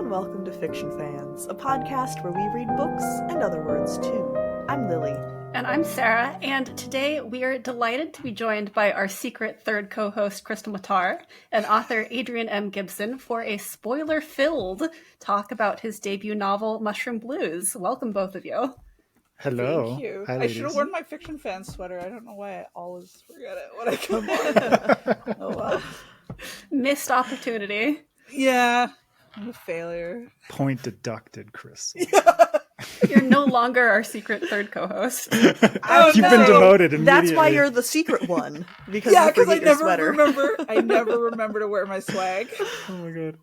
and welcome to Fiction Fans, a podcast where we read books and other words too. I'm Lily. And I'm Sarah, and today we are delighted to be joined by our secret third co-host, Krystle Matar, and author Adrian M. Gibson for a spoiler-filled talk about his debut novel, Mushroom Blues. Welcome, both of you. Hello. Thank you. Hi, I should have worn my Fiction Fan sweater. I don't know why I always forget it when I come on. Oh well. Missed opportunity. Yeah, I'm a failure. Point deducted, Krystle. You're no longer our secret third co-host. You've been demoted immediately. That's why you're the secret one. Because Yeah, you because I forget your never sweater. remember. I never remember to wear my swag. Oh my god.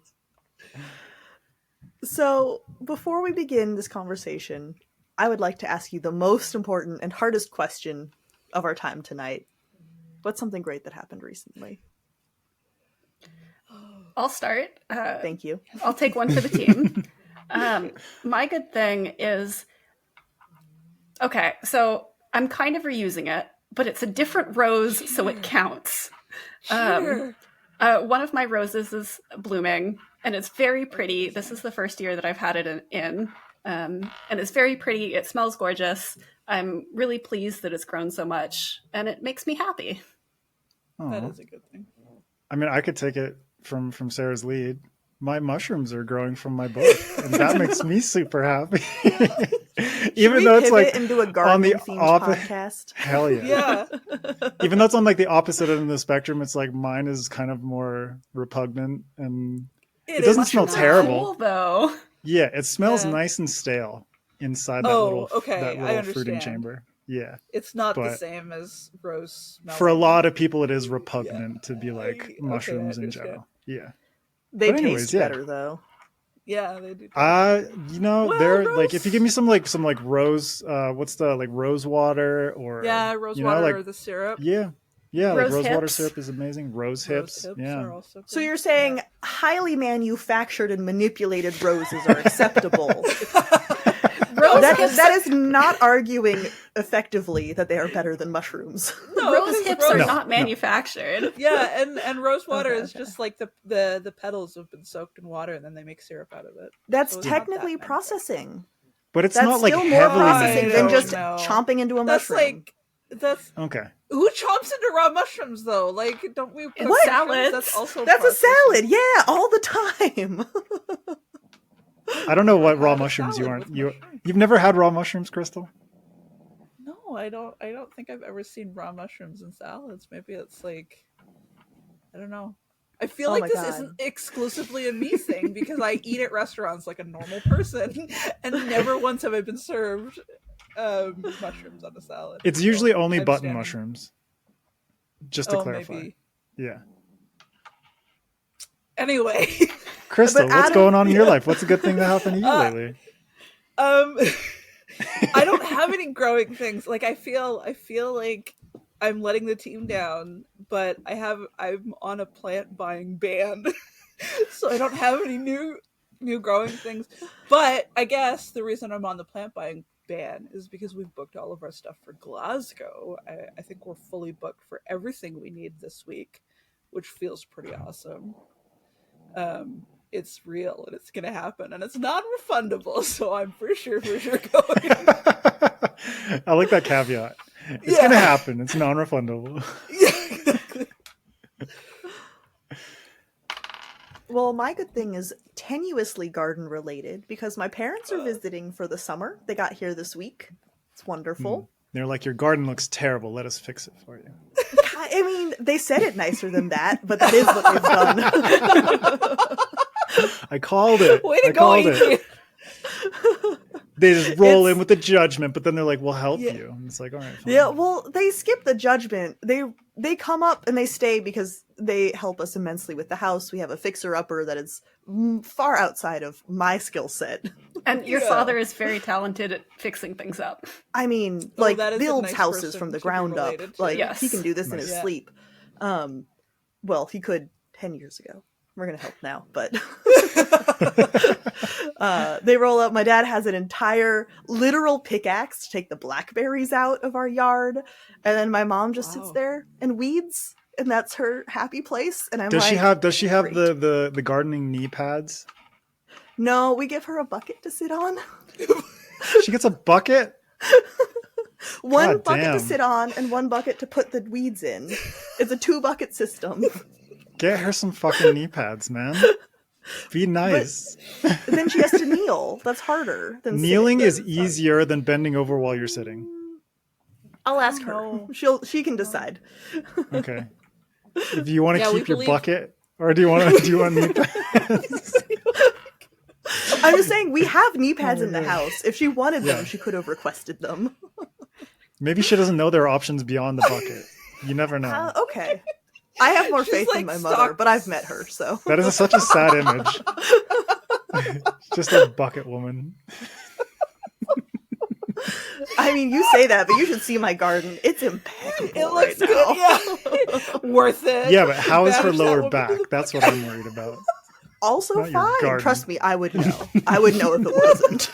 So, before we begin this conversation, I would like to ask you the most important and hardest question of our time tonight. What's something great that happened recently? I'll start. Thank you. I'll take one for the team. My good thing is, okay, so I'm kind of reusing it, but it's a different rose, so it counts. Sure. One of my roses is blooming, and it's very pretty. This is the first year that I've had it in. And it's very pretty. It smells gorgeous. I'm really pleased that it's grown so much, and it makes me happy. That Aw. is a good thing. I mean, I could take it from Sarah's lead. My mushrooms are growing from my book, and that makes me super happy. Even though it's like into a on the gardening themed podcast. Hell yeah. Yeah. Even though it's on like the opposite end of the spectrum, it's like mine is kind of more repugnant, and it doesn't smell is terrible. Cool, though. Yeah, it smells Yeah. nice and stale inside that Oh, little okay, that I little fruiting understand. chamber. Yeah. It's not the But same as rose smell. For a lot of people, it is repugnant to be like Okay, mushrooms I in understand. general. Yeah. They But anyways, taste yeah. better, though. Yeah, they do. Well, they're rose- like, if you give me some rose, what's the like rose water or Yeah, rose you know, water like, or the syrup. yeah, Rose like rose water hips. syrup is amazing. Rose hips, yeah. are also So good. you're saying highly manufactured and manipulated roses are acceptable. That is not arguing effectively that they are better than mushrooms. No, Rose because hips are No, not no. manufactured. Yeah, and rose water Okay, is just like the petals have been soaked in water and then they make syrup out of it. That's So it's not that technically manufactured. processing. But it's That's not like still more heavily processing than just manufactured. chomping into a That's mushroom. that's Okay. who chomps into raw mushrooms though? Like, don't we cook What? mushrooms? Salads. That's also That's a processing. salad, yeah, all the time. I don't know what raw Had a mushrooms you salad aren't. with You mushrooms. you've never had raw mushrooms, Krystle? No, I don't think I've ever seen raw mushrooms in salads. Maybe it's like, I don't know. I feel Oh like my this God. isn't exclusively a me thing because I eat at restaurants like a normal person, and never once have I been served mushrooms on a salad. It's usually So only I button understand. mushrooms. Just to Oh, clarify. maybe. Yeah. Anyway, Krystle, But what's Adam- going on in your life? What's a good thing that happened to you lately? I don't have any growing things. Like I feel like I'm letting the team down, but I'm on a plant buying ban. So I don't have any new growing things. But I guess the reason I'm on the plant buying ban is because we've booked all of our stuff for Glasgow. I think we're fully booked for everything we need this week, which feels pretty awesome. It's real and it's gonna happen and it's non-refundable, so I'm for sure going. I like that caveat. It's Yeah. gonna happen. It's non-refundable. Yeah, exactly. Well, my good thing is tenuously garden related because my parents are visiting for the summer. They got here this week. It's wonderful. They're like, your garden looks terrible. Let us fix it for you. I mean, they said it nicer than that, but that is what they've done. I called it. Way to I go, called Adrian. it. They just roll It's- in with the judgment, but then they're like, we'll help Yeah. you. And it's like, all right, fine. Yeah, well, they skip the judgment. They come up and they stay because they help us immensely with the house. We have a fixer-upper that is far outside of my skill set. And your Yeah. father is very talented at fixing things up. I mean, Oh, like, that is a builds nice houses person from the to be ground up. related to. Like, Yes. he can do this in Nice. his Yeah. sleep. Well, he could 10 years ago. We're gonna help now, but they roll up. My dad has an entire literal pickaxe to take the blackberries out of our yard, and then my mom just sits Wow. there and weeds, and that's her happy place. And I'm Does like, she have "Great." the gardening knee pads? No, we give her a bucket to sit on. She gets a bucket? One God bucket damn. to sit on and one bucket to put the weeds in. It's a 2-bucket system. Get her some fucking knee pads, man. Be nice. Then she has to kneel. That's harder than Kneeling sitting. is easier than bending over while you're sitting. I'll ask her. No. She can decide. Okay. Do you want to Yeah, we keep your believe- bucket, or do you want knee pads? I'm just saying, we have knee pads Oh in my the God. house. If she wanted them, Yeah. she could have requested them. Maybe she doesn't know there are options beyond the bucket. You never know. Okay. I have more She's faith like in my mother, stuck. but I've met her, so. That is such a sad image. Just a bucket woman. I mean, you say that, but you should see my garden. It's impeccable It looks right good, now. yeah. Worth it. Yeah, but how is her Banish that lower woman back? to the That's what I'm worried about. Also Not your fine. garden. Trust me, I would know. I would know if it wasn't.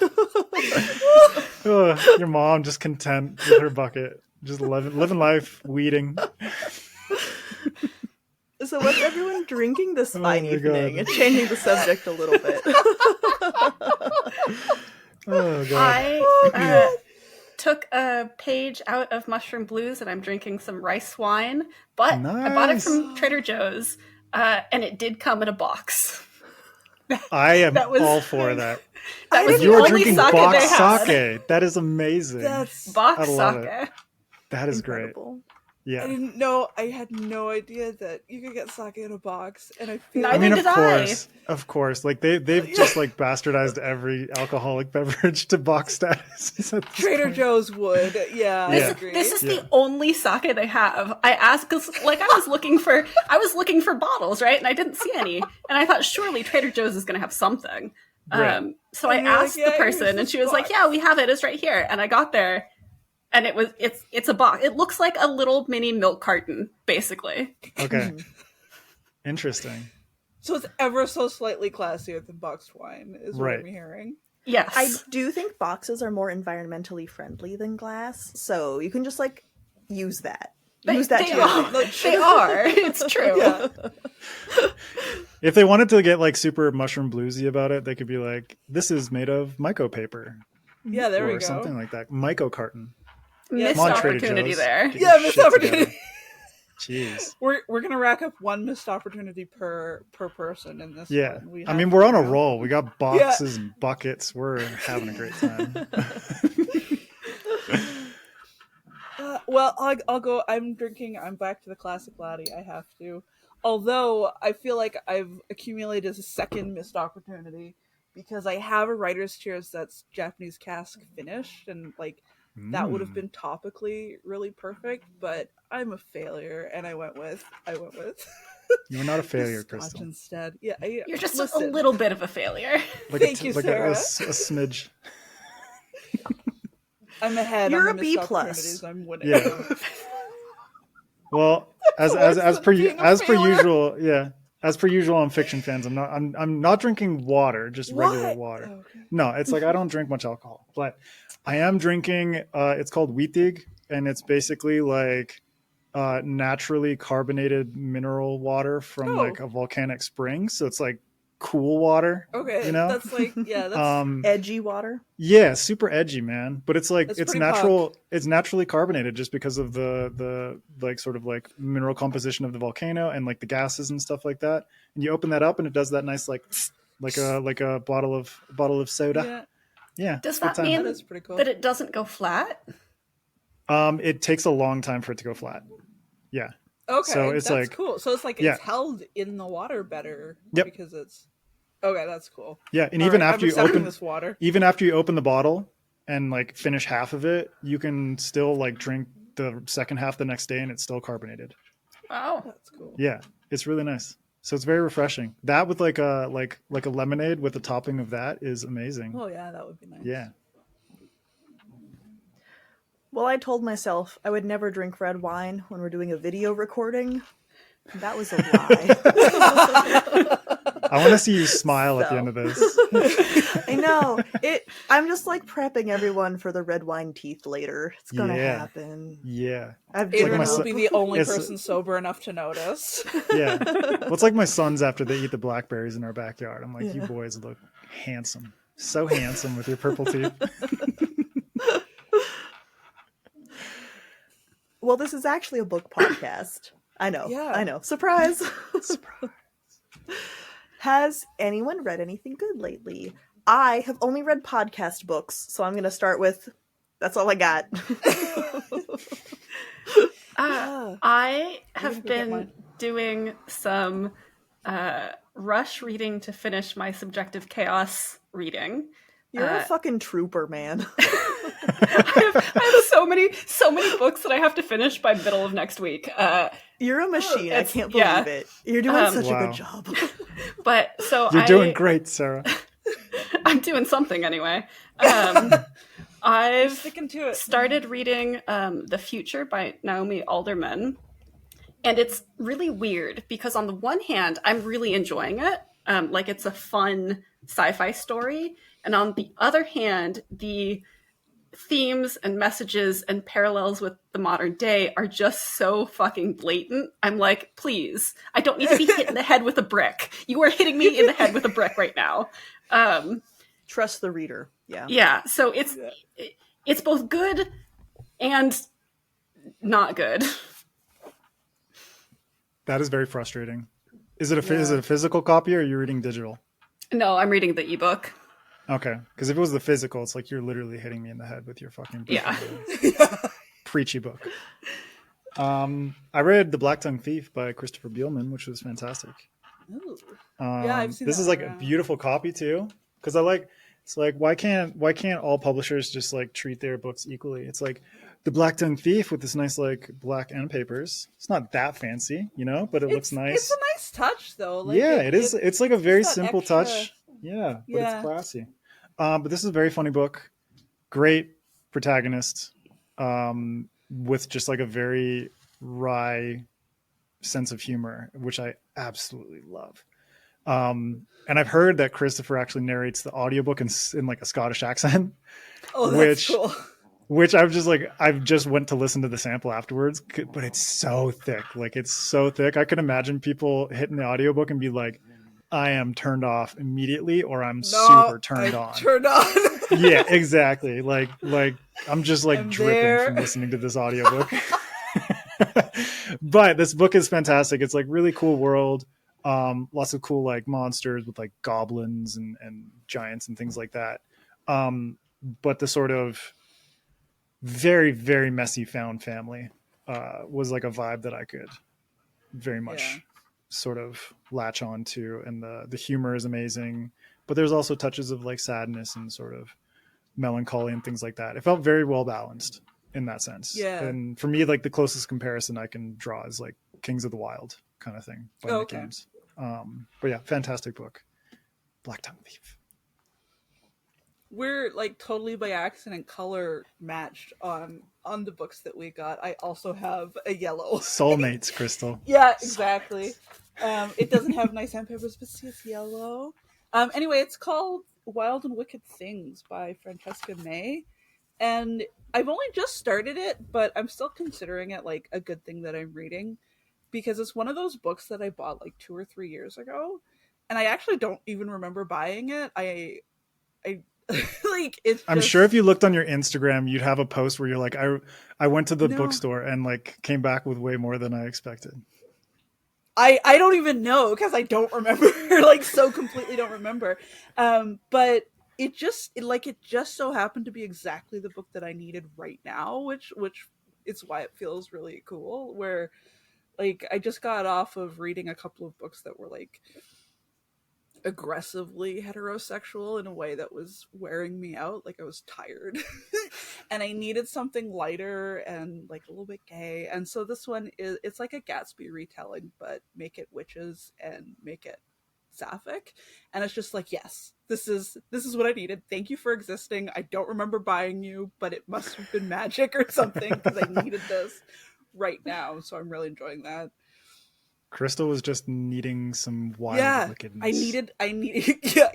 Ugh, your mom just content with her bucket, just living life, weeding. So what's everyone drinking this fine my evening? God. And changing the subject a little bit. Oh god. I took a page out of Mushroom Blues and I'm drinking some rice wine, but I bought it Nice. from Trader Joe's, and it did come in a box. I am that was- all for that. That was didn't the You are only drinking sake box they had. sake. That is amazing. That's. Box I love sake. That is great. Incredible. I Yeah. didn't know. I had no idea that you could get sake in a box, and I feel. Neither I mean, did of course. Like they've just like bastardized every alcoholic beverage to box status. at this Trader point. Joe's would. Yeah, I Yeah. agree. This is Yeah. the only sake they have. I asked because, like, I was looking for bottles, right? And I didn't see any. And I thought surely Trader Joe's is going to have something. Right. So I And you're like, asked "Yeah, the here's person, and this she was like, box." "Yeah, we have it. It's right here." And I got there, and it's a box. It looks like a little mini milk carton, basically. Okay. Interesting. So it's ever so slightly classier than boxed wine, is what Right. I'm hearing. Yes, I do think boxes are more environmentally friendly than glass, so you can just like use that. Use that to your are. advantage. They are. It's true. Yeah. If they wanted to get like super mushroom bluesy about it, they could be like, "This is made of myco paper," Yeah, there we or go. something like that. Myco carton. Missed Come on, Trader opportunity Joe's. there. Get Yeah, your missed shit opportunity. together. Jeez. We're gonna rack up one missed opportunity per person in this. Yeah. one. I mean, we're on a roll. We got boxes and buckets. We're having a great time. Well, I'll go. I'm back to the classic laddie. I have to. Although I feel like I've accumulated a second missed opportunity because I have a writer's cheers that's Japanese cask finished, and like that would have been topically really perfect. But I'm a failure, and I went with You're not a failure, Scotch Krystle. instead. Yeah, You're just listen, a little bit of a failure. Like Thank you, like Sarah. a smidge. I'm ahead. You're on a the B missed plus. opportunities. I'm winning. Yeah. Well, as worse per than being a as per failure. usual, yeah. As per usual on fiction fans, I'm not drinking water, just regular What? water. Oh, okay. No, it's like I don't drink much alcohol, but I am drinking. It's called Wheatig, and it's basically like naturally carbonated mineral water from Oh. like a volcanic spring. So it's like cool water. Okay, You know? that's like that's Edgy water. Yeah, super edgy, man. But it's like That's it's pretty natural. It's naturally carbonated just because of the like sort of like mineral composition of the volcano and like the gases and stuff like that. And you open that up and it does that nice like a bottle of soda. Yeah, Does it's a good that time. mean that is pretty cool. that it doesn't go flat? It takes a long time for it to go flat. Yeah. Okay, So it's that's like- cool. So it's like yeah. it's held in the water better. Yep. Because it's okay. That's cool. Yeah, and All even right, after I'm you accepting open this water, the bottle and like finish half of it, you can still like drink the second half the next day and it's still carbonated. Wow. that's cool. Yeah, it's really nice. So it's very refreshing. That with like a lemonade with a topping of that is amazing. Oh yeah, that would be nice. Yeah. Well, I told myself I would never drink red wine when we're doing a video recording. That was a lie. I want to see you smile at the So. end of this. I know. I'm just like prepping everyone for the red wine teeth later. It's gonna Yeah. happen. Yeah. I've Adrian my will son- be the only it's- person sober enough to notice. Yeah. Well, it's like my sons after they eat the blackberries in our backyard. I'm like, you Yeah. boys look handsome. So handsome with your purple teeth. Well, this is actually a book podcast. I know. Yeah. I know. Surprise. Surprise. Has anyone read anything good lately? I have only read podcast books, so I'm going to start with that's all I got. I have go get been mine. doing some rush reading to finish my Subjective Chaos reading. You're a fucking trooper, man. I have so many books that I have to finish by middle of next week. You're a machine. I It's- can't believe yeah. it. You're doing such a Wow. good job. But so You're doing great, Sarah. I'm doing something anyway. I've Sticking to it. started reading The Future by Naomi Alderman. And it's really weird because on the one hand, I'm really enjoying it. Like it's a fun sci-fi story. And on the other hand, the themes and messages and parallels with the modern day are just so fucking blatant. I'm like, please, I don't need to be hit in the head with a brick. You are hitting me in the head with a brick right now. Trust the reader. Yeah. Yeah, so it's both good and not good. That is very frustrating. Is it a physical copy or are you reading digital? No, I'm reading the ebook. Okay, because if it was the physical, it's like you're literally hitting me in the head with your fucking Yeah. preachy book. I read The Black Tongue Thief by Christopher Beelman, which was fantastic. Ooh. Yeah, I've seen this that is one, like yeah. a beautiful copy too, because it's like why can't all publishers just like treat their books equally? It's like The Black Tongue Thief with this nice like black end papers. It's not that fancy, but it looks nice. It's a nice touch, though. Like, Yeah, it is. It's like a very that simple extra- touch. Yeah, but Yeah. it's classy. But this is a very funny book. Great protagonist, with just like a very wry sense of humor, which I absolutely love. And I've heard that Christopher actually narrates the audiobook in like a Scottish accent. Oh, that's cool. Which I've just went to listen to the sample afterwards, but it's so thick. Like it's so thick. I could imagine people hitting the audiobook and be like, I am turned off immediately or I'm super turned on. Turned on. Yeah, exactly. Like I'm just like I'm dripping there. from listening to this audiobook. But this book is fantastic. It's like really cool world. Lots of cool like monsters with like goblins and giants and things like that. But the sort of very, very messy found family was like a vibe that I could very much sort of latch on to. And the humor is amazing, but there's also touches of like sadness and sort of melancholy and things like that. It felt very well balanced in that sense. Yeah. And for me, like the closest comparison I can draw is like Kings of the Wild kind of thing by Nick Games. But yeah, fantastic book. Black Tongue Thief. We're like totally by accident color matched on the books that we got. I also have a yellow. Soulmates, Krystle. Yeah, exactly. It doesn't have nice hand papers, but see, it's yellow. Anyway, it's called Wild and Wicked Things by Francesca May. And I've only just started it, but I'm still considering it like a good thing that I'm reading. Because it's one of those books that I bought like 2 or 3 years ago. And I actually don't even remember buying it. I like it's I'm sure if you looked on your Instagram, you'd have a post where you're like, I went to the No. bookstore and like came back with way more than I expected. I don't even know because I don't remember, like so completely don't remember. But it just so happened to be exactly the book that I needed right now, which is why it feels really cool. Where like I just got off of reading a couple of books that were like aggressively heterosexual in a way that was wearing me out. Like I was tired and I needed something lighter and like a little bit gay. And so this one it's like a Gatsby retelling, but make it witches and make it sapphic. And it's just like, yes, this is what I needed. Thank you for existing. I don't remember buying you, but it must have been magic or something because I needed this right now. So I'm really enjoying that. Krystle was just needing some wild wickedness. I needed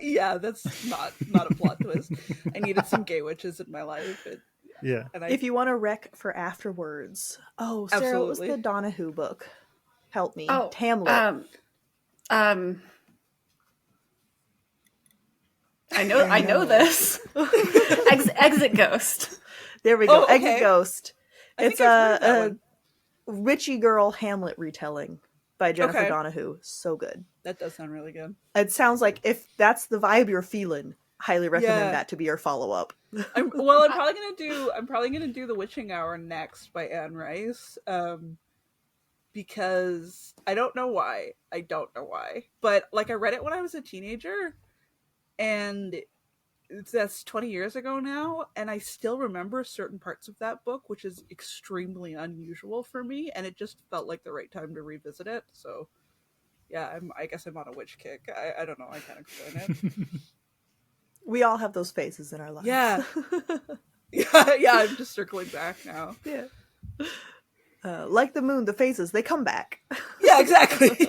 yeah, that's not a plot twist. I needed some gay witches in my life. And if you want to wreck for afterwards. Oh, Sarah, what was the Donahue book? Help me. Oh, Hamlet. I know this. Exit Ghost. There we go. Oh, okay. Exit Ghost. I It's think I've heard of that a one. Richie Girl Hamlet retelling by Jennifer Okay. Donahue. So good. That does sound really good. It sounds like if that's the vibe you're feeling, highly recommend Yeah. that to be your follow-up. I'm probably gonna do The Witching Hour next by Anne Rice. Because I don't know why. But like I read it when I was a teenager, and that's 20 years ago now, and I still remember certain parts of that book, which is extremely unusual for me, and it just felt like the right time to revisit it. So yeah, I guess I'm on a witch kick. I don't know, I can't explain it. We all have those phases in our lives. Yeah. yeah, I'm just circling back now. Yeah. Like the moon, the phases, they come back. Yeah, exactly.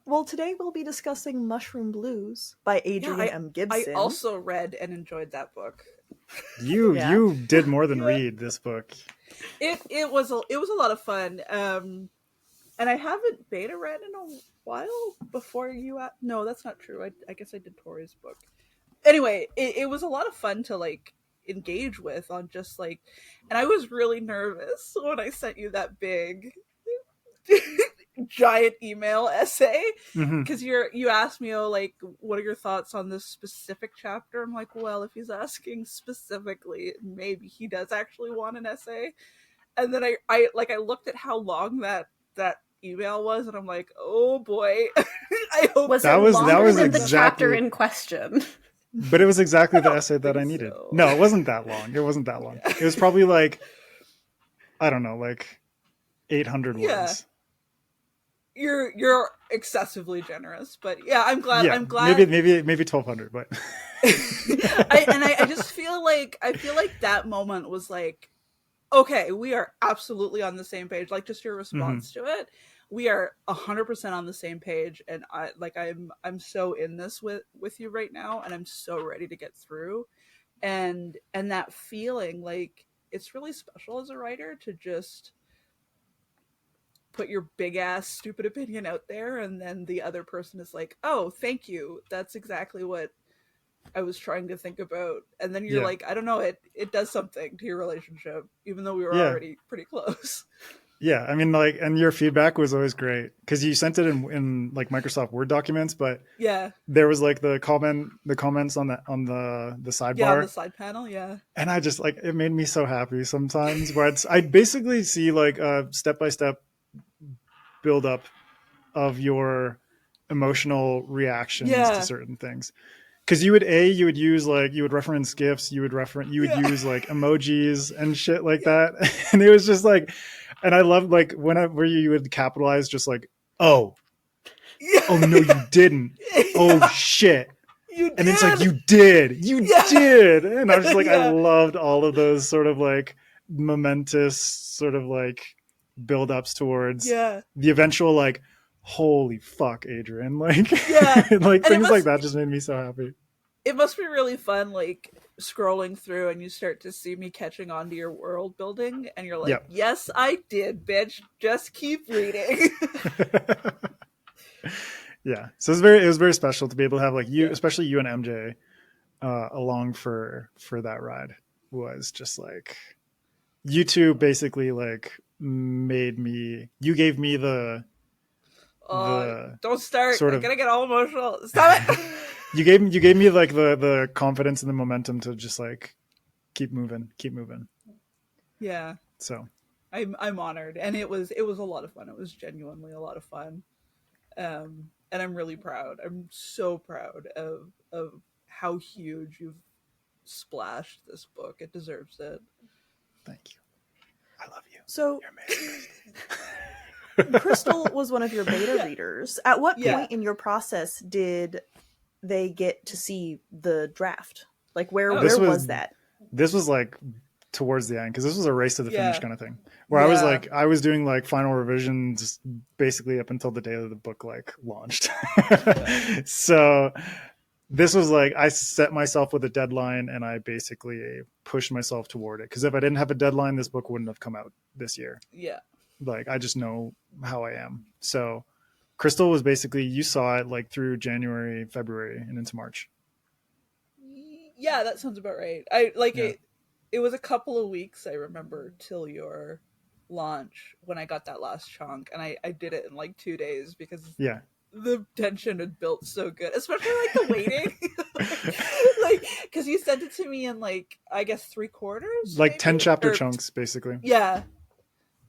Well, today we'll be discussing Mushroom Blues by Adrian M. Gibson. I also read and enjoyed that book. You did more than read this book. It was a lot of fun. And I haven't beta read in a while before you. No, that's not true. I guess I did Tori's book. Anyway, it was a lot of fun to like engage with on just like, and I was really nervous when I sent you that big giant email essay because you asked me, oh, like, what are your thoughts on this specific chapter? I'm like, well, if he's asking specifically, maybe he does actually want an essay. And then I looked at how long that email was, and I'm like, oh boy. I hope that was than exactly the chapter in question. But it was exactly the essay that I needed. so. No, it wasn't that long. It was probably like, I don't know, like 800 words. You're excessively generous, but yeah, I'm glad. Maybe 1200, but I just feel like that moment was like, okay, we are absolutely on the same page. Like just your response to it, we are 100% on the same page, and I'm so in this with you right now, and I'm so ready to get through, and that feeling, like, it's really special as a writer to just put your big ass stupid opinion out there, and then the other person is like, oh, thank you, that's exactly what I was trying to think about. And then you're like, I don't know, it does something to your relationship, even though we were already pretty close. Yeah, I mean, like, and your feedback was always great because you sent it in like Microsoft Word documents, but there was like the comments on the sidebar, on the side panel, and I just like, it made me so happy sometimes. Where I basically see like a step-by-step build up of your emotional reactions to certain things. Because you would reference GIFs, you would use like emojis and shit like that, and it was just like, and I loved like whenever you would capitalize, just like, oh no, you didn't, oh shit, and it's like, you did, and I was just like, I loved all of those sort of like momentous sort of like build-ups towards the eventual like, holy fuck, Adrian, like like things like that just made me so happy. It must be really fun, like scrolling through and you start to see me catching on to your world building, and you're like, yes, I did, bitch, just keep reading. So it was very special to be able to have like you, especially you and MJ along for that ride. Was just like, you two basically like you gave me the don't start, sort I'm of, gonna get all emotional, stop it. you gave me like the confidence and the momentum to just like keep moving. Yeah, so I'm honored, and it was a lot of fun. It was genuinely a lot of fun, and I'm really proud. I'm so proud of how huge you've splashed this book. It deserves it. Thank you. I love you. So You're amazing. Krystle was one of your beta readers. At what point in your process did they get to see the draft? Like where was that? This was like towards the end, because this was a race to the finish kind of thing, where I was doing like final revisions basically up until the day that the book like launched. So this was like, I set myself with a deadline and I basically pushed myself toward it, because if I didn't have a deadline, this book wouldn't have come out this year. Like, I just know how I am. So Krystle was basically, you saw it like through January, February, and into March. Yeah, that sounds about right. I like Yeah. it. It was a couple of weeks, I remember, till your launch when I got that last chunk, and I did it in like 2 days because Yeah. the tension had built so good, especially like the waiting, like because you sent it to me in like I guess 3/4, Like maybe? 10 chapter Or, chunks, basically. yeah.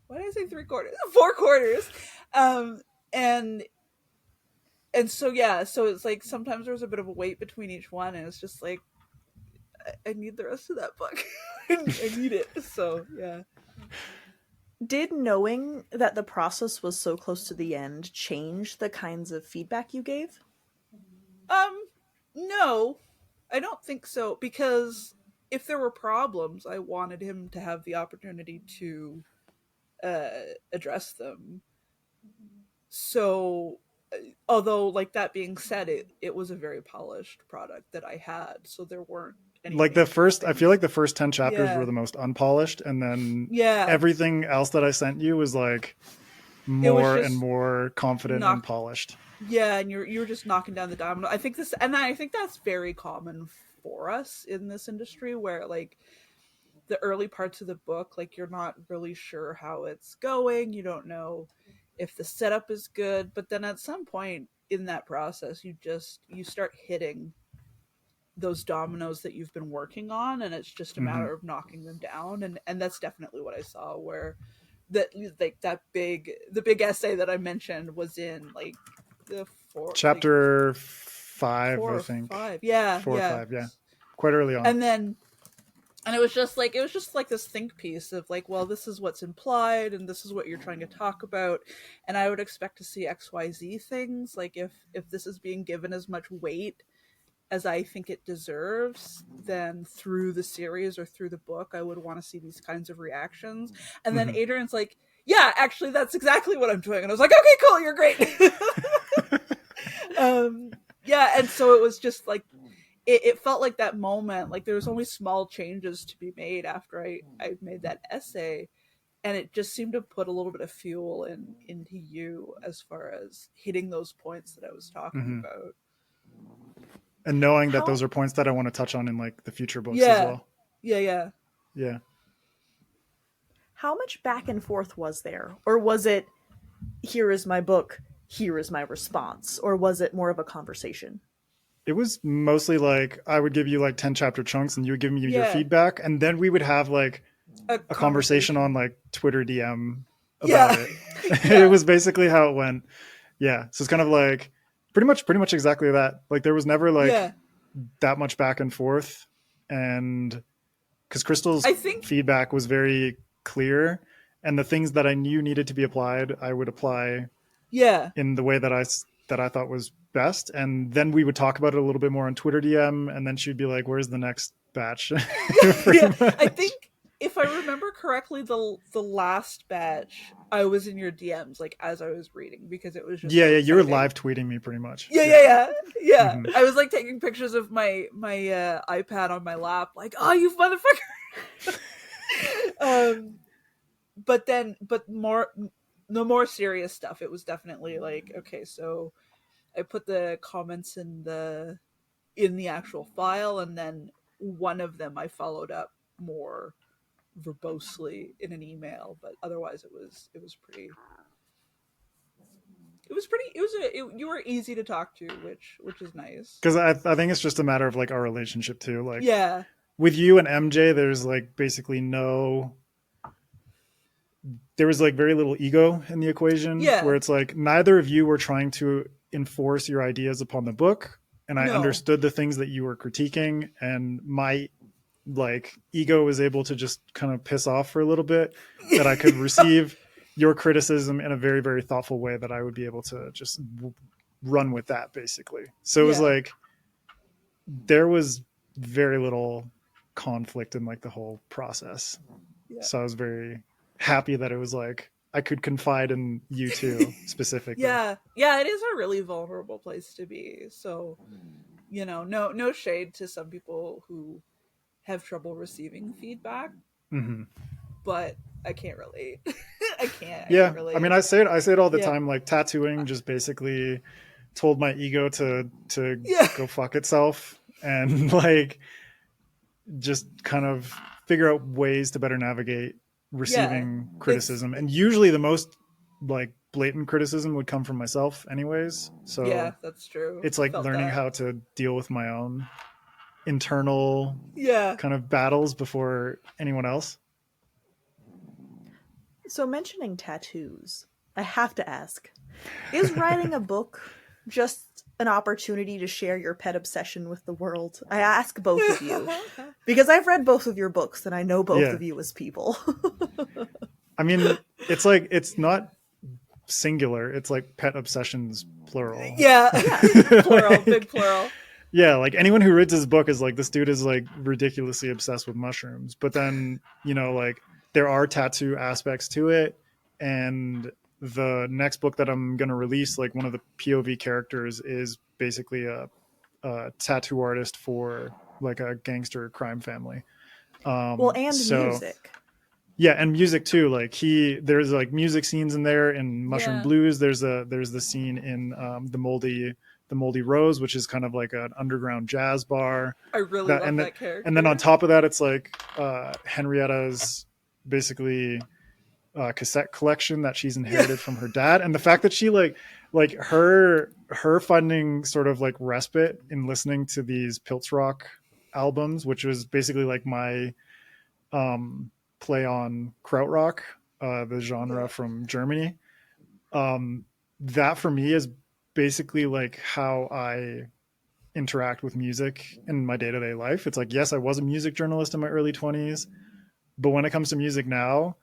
Why did I say 3/4? 4/4. And so yeah, so it's like sometimes there was a bit of a wait between each one, and it's just like I need the rest of that book. I need it. So yeah. Did knowing that the process was so close to the end change the kinds of feedback you gave? No, I don't think so, because if there were problems, I wanted him to have the opportunity to address them. So, although, like, that being said, it was a very polished product that I had, so there weren't any Like the first, I things. feel like the first 10 chapters Yeah. were the most unpolished, and then Yeah. everything else that I sent you was like It was more just and more confident and polished. Yeah, and you're just knocking down the domino. I think that's very common for us in this industry, where like the early parts of the book, like you're not really sure how it's going. You don't know if the setup is good, but then at some point in that process, you start hitting those dominoes that you've been working on, and it's just a matter of knocking them down. And that's definitely what I saw, where that like the big essay that I mentioned was in like the Chapter 5, four I or think. five. Yeah, 4 or yeah. 5, yeah. Quite early on. And it was just like this think piece of like, well, this is what's implied and this is what you're trying to talk about, and I would expect to see XYZ things. Like if this is being given as much weight as I think it deserves, then through the series or through the book, I would want to see these kinds of reactions. And then Adrian's like, yeah, actually that's exactly what I'm doing. And I was like, okay, cool, you're great. Yeah, and so it was just like it felt like that moment, like there was only small changes to be made after I made that essay, and it just seemed to put a little bit of fuel into you as far as hitting those points that I was talking about. And knowing that those are points that I want to touch on in like the future books yeah. as well. Yeah. How much back and forth was there? Or was it, here is my book, here is my response? Or was it more of a conversation? It was mostly like I would give you like 10 chapter chunks and you would give me your feedback, and then we would have like a conversation on like Twitter DM about it. It was basically how it went. Yeah. So it's kind of like pretty much exactly that. Like there was never like that much back and forth, and because Krystle's feedback was very clear, and the things that I knew needed to be applied, I would apply in the way that I thought was best. And then we would talk about it a little bit more on Twitter DM, and then she'd be like, where's the next batch? I think if I remember correctly, the last batch I was in your DMs like as I was reading, because it was just you were live tweeting me pretty much. Yeah. I was like taking pictures of my iPad on my lap, like, oh, you motherfucker. But the more serious stuff, it was definitely like, okay, so I put the comments in the actual file, and then one of them I followed up more verbosely in an email, but otherwise you were easy to talk to, which is nice, because I think it's just a matter of like our relationship too. Like yeah, with you and MJ, there's like basically there was like very little ego in the equation, where it's like neither of you were trying to enforce your ideas upon the book, and I understood the things that you were critiquing, and my like ego was able to just kind of piss off for a little bit, that I could receive your criticism in a very, very thoughtful way, that I would be able to just run with that basically. So it was like there was very little conflict in like the whole process. So I was very happy that it was like I could confide in you too specifically. Yeah, it is a really vulnerable place to be. So, no shade to some people who have trouble receiving feedback. but I can't relate. I can't relate. I mean, I say it all the time. Like, tattooing just basically told my ego to go fuck itself, and like just kind of figure out ways to better navigate receiving criticism. And usually the most like blatant criticism would come from myself anyways. So yeah, that's true. It's like learning how to deal with my own internal kind of battles before anyone else. So mentioning tattoos, I have to ask, is writing a book just an opportunity to share your pet obsession with the world? I ask both of you because I've read both of your books and I know both of you as people. I mean, it's like, it's not singular. It's like pet obsessions, plural. Plural, big plural. Yeah, like anyone who reads his book is like, this dude is like ridiculously obsessed with mushrooms. But then, you know, like there are tattoo aspects to it. And the next book that I'm going to release, like one of the POV characters is basically a tattoo artist for like a gangster crime family. Music. Yeah, and music too. Like there's like music scenes in there in Mushroom Blues. There's the scene in the Moldy Rose, which is kind of like an underground jazz bar. I really love that character. And then on top of that, it's like Henrietta's basically cassette collection that she's inherited from her dad, and the fact that she like her finding sort of like respite in listening to these Pilz rock albums, which was basically like my play on krautrock, the genre from Germany. That for me is basically like how I interact with music in my day-to-day life. It's like, yes, I was a music journalist in my early 20s, but when it comes to music now,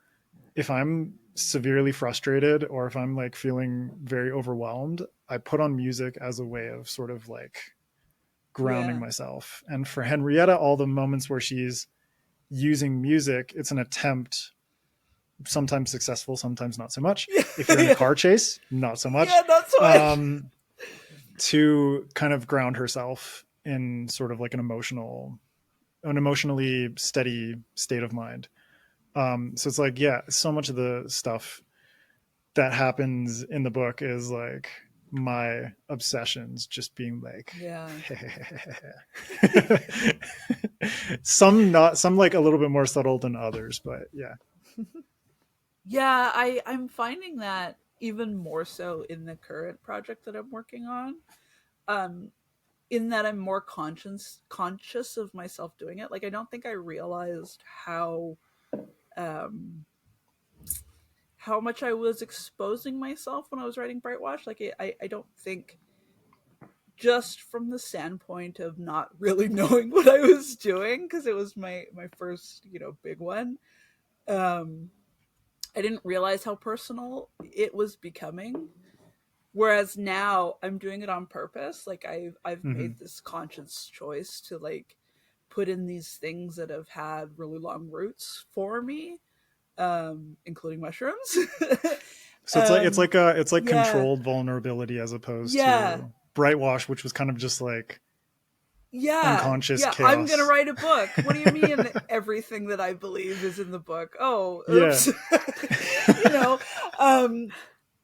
if I'm severely frustrated or if I'm like feeling very overwhelmed, I put on music as a way of sort of like grounding myself. And for Henrietta, all the moments where she's using music, it's an attempt, sometimes successful, sometimes not so much. If you're in a car chase, not so much. Not so much. To kind of ground herself in sort of like an emotionally steady state of mind. So it's like, so much of the stuff that happens in the book is like my obsessions just being like, some like a little bit more subtle than others, but I'm finding that even more so in the current project that I'm working on, in that I'm more conscious of myself doing it. Like, I don't think I realized how much I was exposing myself when I was writing Brightwash. Like, I don't think, just from the standpoint of not really knowing what I was doing, because it was my first, big one. I didn't realize how personal it was becoming. Whereas now I'm doing it on purpose. Like, I've made this conscious choice to like put in these things that have had really long roots for me, including mushrooms. So it's like controlled vulnerability as opposed to Brightwash, which was kind of just like unconscious chaos. I'm gonna write a book. What do you mean everything that I believe is in the book? Oh, oops.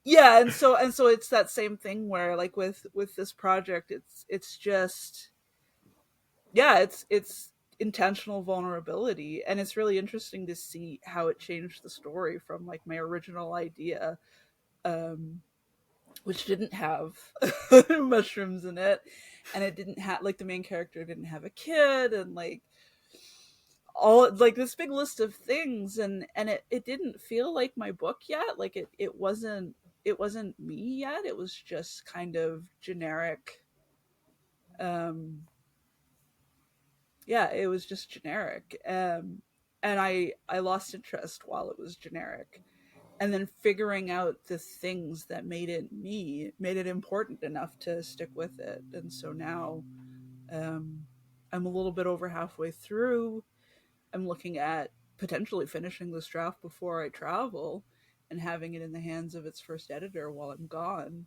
And so it's that same thing where, like, with this project, it's just it's intentional vulnerability, and it's really interesting to see how it changed the story from like my original idea, which didn't have mushrooms in it, and it didn't have, like, the main character didn't have a kid, and like all like this big list of things, and it didn't feel like my book yet. Like it wasn't me yet. It was just kind of generic. It was just generic. And I lost interest while it was generic. And then figuring out the things that made it important enough to stick with it. And so now I'm a little bit over halfway through. I'm looking at potentially finishing this draft before I travel and having it in the hands of its first editor while I'm gone.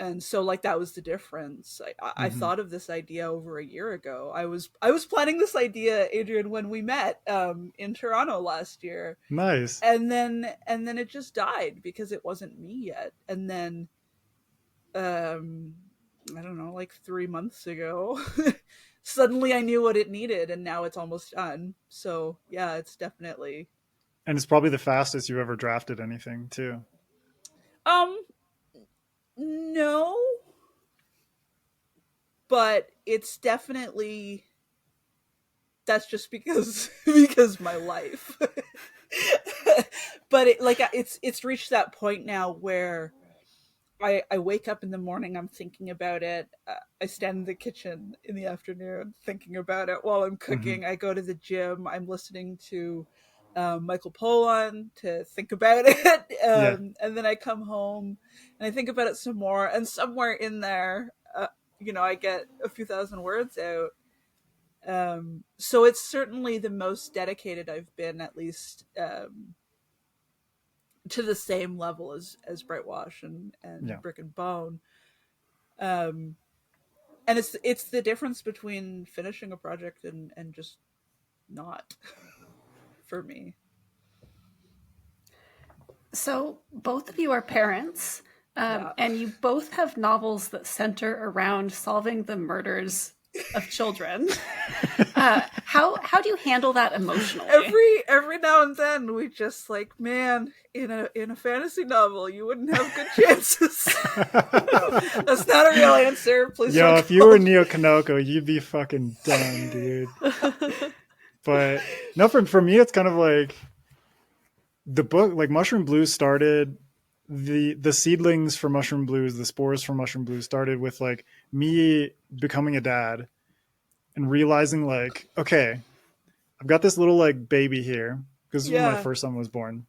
And so like that was the difference. I Mm-hmm. thought of this idea over a year ago. I was planning this idea, Adrian, when we met in Toronto last year, Nice. and then it just died because it wasn't me yet. And then I don't know, like 3 months ago, suddenly I knew what it needed, and now it's almost done. So yeah, it's definitely And it's probably the fastest you've ever drafted anything too. um no, but it's definitely, that's just because because my life. But it's reached that point now where I wake up in the morning, I'm thinking about it. I stand in the kitchen in the afternoon thinking about it while I'm cooking. I go to the gym. I'm listening to Michael Pollan to think about it. Yeah. And then I come home and I think about it some more. And somewhere in there, I get a few thousand words out. So it's certainly the most dedicated I've been, at least to the same level as Brightwash and Yeah. Brick and Bone. And it's the difference between finishing a project and just not for me. So both of you are parents, Yeah. and you both have novels that center around solving the murders of children. How do you handle that emotionally? Every now and then we just like, man, in a fantasy novel you wouldn't have good chances. No, that's not a real answer. Please. Yo, don't if you go. were Neo Kanoko, you'd be fucking done, dude. But no, for me, it's kind of like the book, like Mushroom Blues started, the seedlings for Mushroom Blues, the spores for Mushroom Blues started with like me becoming a dad and realizing like, okay, I've got this little like baby here because when my first son was born.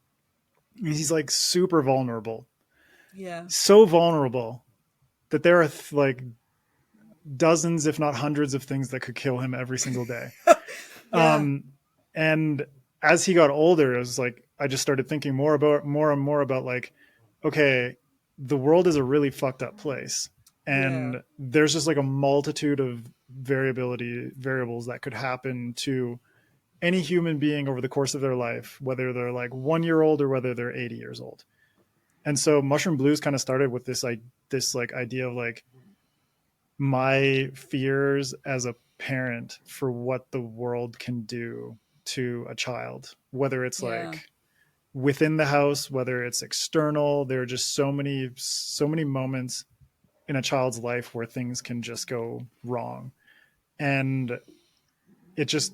And he's like super vulnerable. Yeah. So vulnerable that there are like dozens, if not hundreds of things that could kill him every single day. Yeah. And as he got older, it was like, I just started thinking more and more about like, okay, the world is a really fucked up place. And there's just like a multitude of variables that could happen to any human being over the course of their life, whether they're like 1 year old or whether they're 80 years old. And so Mushroom Blues kind of started with this like idea of like my fears as a parent for what the world can do to a child, whether it's like within the house, whether it's external. There are just so many moments in a child's life where things can just go wrong. And it just,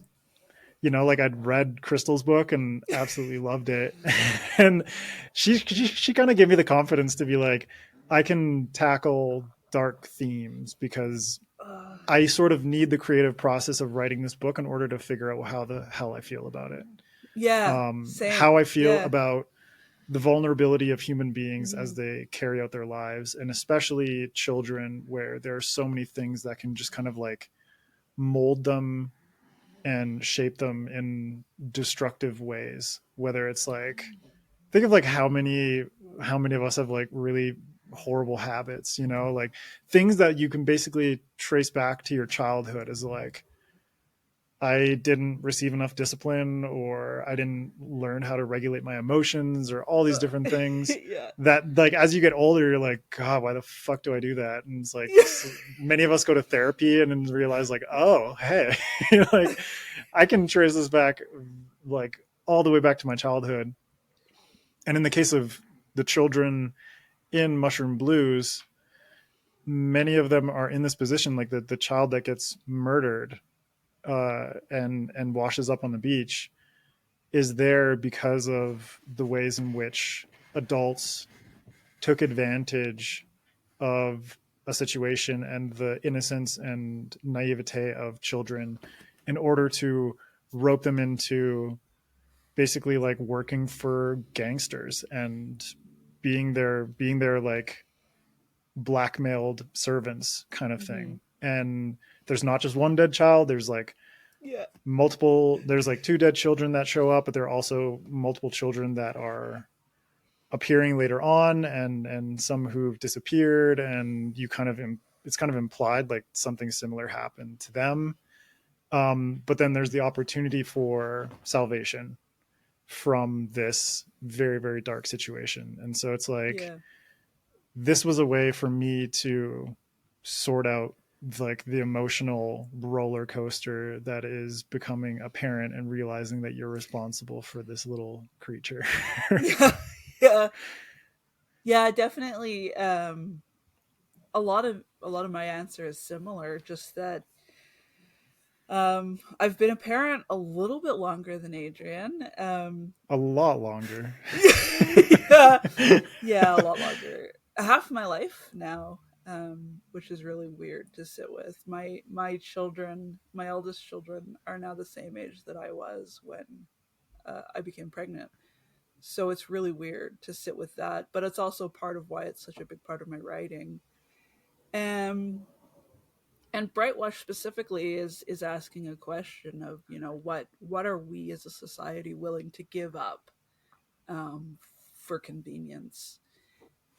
like I'd read Krystle's book and absolutely loved it. And she kind of gave me the confidence to be like, I can tackle dark themes because I sort of need the creative process of writing this book in order to figure out how the hell I feel about it. Yeah. Same. How I feel about the vulnerability of human beings as they carry out their lives, and especially children, where there are so many things that can just kind of like mold them and shape them in destructive ways. Whether it's like, think of like how many of us have like really horrible habits, like things that you can basically trace back to your childhood as like, I didn't receive enough discipline, or I didn't learn how to regulate my emotions, or all these different things that like, as you get older, you're like, God, why the fuck do I do that? And it's like, many of us go to therapy and then realize like, oh, hey, like I can trace this back, like all the way back to my childhood. And in the case of the children in Mushroom Blues, many of them are in this position, like the child that gets murdered and washes up on the beach is there because of the ways in which adults took advantage of a situation and the innocence and naivete of children in order to rope them into basically like working for gangsters and being their like blackmailed servants kind of thing. And there's not just one dead child, there's like multiple, there's like 2 dead children that show up, but there are also multiple children that are appearing later on, and some who've disappeared, and you kind of it's kind of implied like something similar happened to them. But then there's the opportunity for salvation from this very, very dark situation. And so it's like, this was a way for me to sort out like the emotional roller coaster that is becoming a parent and realizing that you're responsible for this little creature. Yeah, definitely. A lot of my answer is similar, just that I've been a parent a little bit longer than Adrian. A lot longer. Yeah, a lot longer. Half my life now, which is really weird to sit with. My children, my eldest children, are now the same age that I was when I became pregnant. So it's really weird to sit with that, but it's also part of why it's such a big part of my writing. And Brightwash specifically is asking a question of, you know, what are we as a society willing to give up for convenience?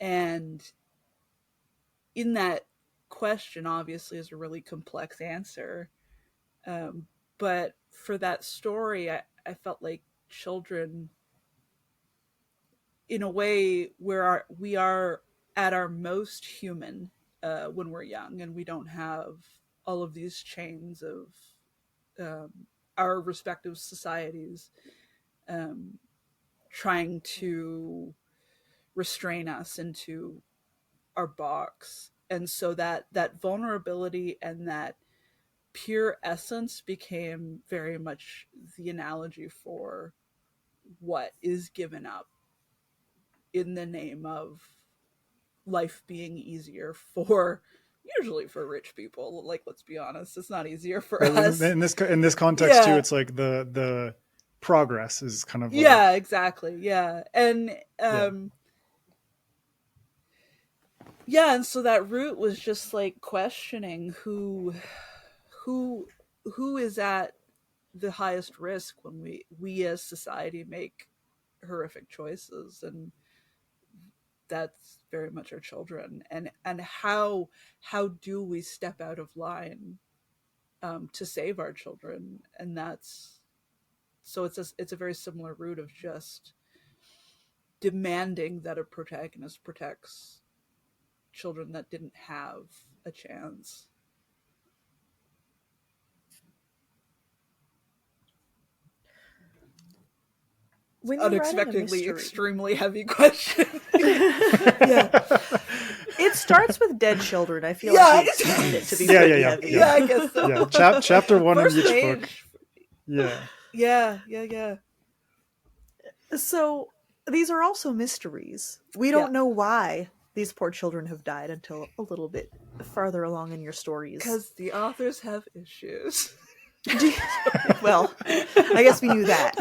And in that question, obviously, is a really complex answer. But for that story, I felt like children, in a way, we are at our most human when we're young, and we don't have all of these chains of our respective societies trying to restrain us into our box. And so that vulnerability and that pure essence became very much the analogy for what is given up in the name of life being easier for, usually for rich people. Like, let's be honest, it's not easier for us. In this context too, it's like the progress is kind of like... Yeah, exactly. Yeah. And and so that root was just like questioning who is at the highest risk when we as society make horrific choices, and that's very much our children. And how do we step out of line to save our children? And that's so it's a very similar root of just demanding that a protagonist protects children that didn't have a chance. When Unexpectedly extremely heavy question. It starts with dead children. I feel like you expect it to be pretty heavy. Yeah, I guess so. Yeah, chapter one First of each page. book. Yeah. So these are also mysteries. We don't know why these poor children have died until a little bit farther along in your stories. Because the authors have issues. Well, I guess we knew that.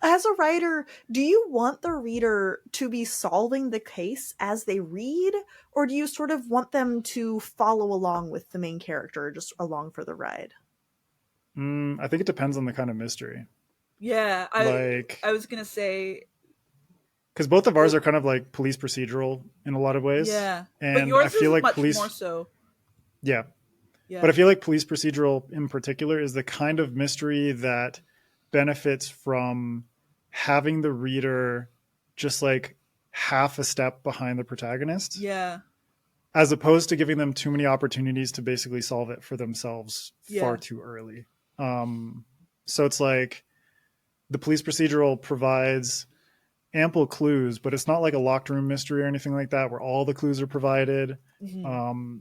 As a writer, do you want the reader to be solving the case as they read, or do you sort of want them to follow along with the main character, just along for the ride? I think it depends on the kind of mystery. Yeah, I was gonna say, because both of ours are kind of like police procedural in a lot of ways. Yeah, and but yours I feel is like much police more so. Yeah, but I feel like police procedural in particular is the kind of mystery that benefits from having the reader just like half a step behind the protagonist. Yeah. As opposed to giving them too many opportunities to basically solve it for themselves far too early. So it's like the police procedural provides ample clues, but it's not like a locked room mystery or anything like that where all the clues are provided. Mm-hmm.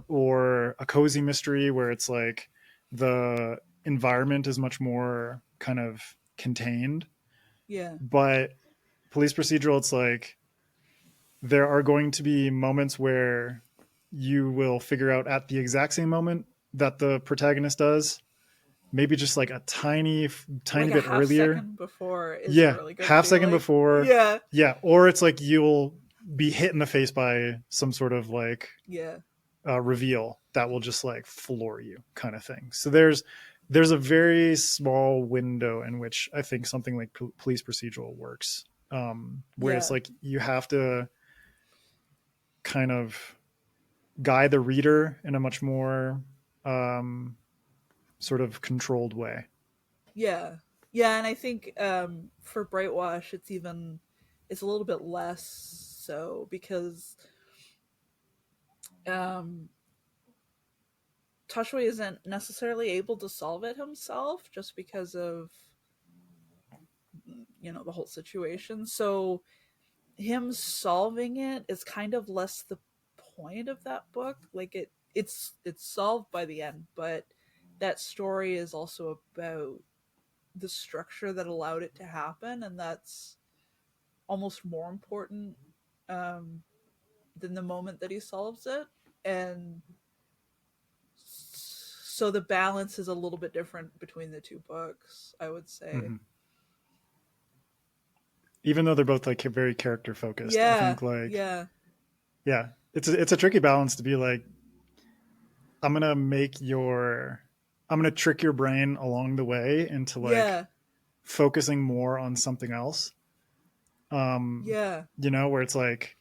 Or a cozy mystery where it's like the environment is much more kind of contained. Yeah. But police procedural, it's like there are going to be moments where you will figure out at the exact same moment that the protagonist does, maybe just like a tiny like bit earlier. Second before is a really good half feeling. Second before. Yeah. Yeah. Or it's like you'll be hit in the face by some sort of like reveal that will just like floor you kind of thing. So there's there's a very small window in which I think something like police procedural works, where it's like you have to kind of guide the reader in a much more sort of controlled way. Yeah. Yeah, and I think for Brightwash it's a little bit less so, because Toshio isn't necessarily able to solve it himself just because of the whole situation. So him solving it is kind of less the point of that book. Like it's solved by the end, but that story is also about the structure that allowed it to happen, and that's almost more important than the moment that he solves it. And so the balance is a little bit different between the two books, I would say. Mm-hmm. Even though they're both like very character focused, I think like it's a tricky balance to be like, I'm gonna trick your brain along the way into like focusing more on something else. Where it's like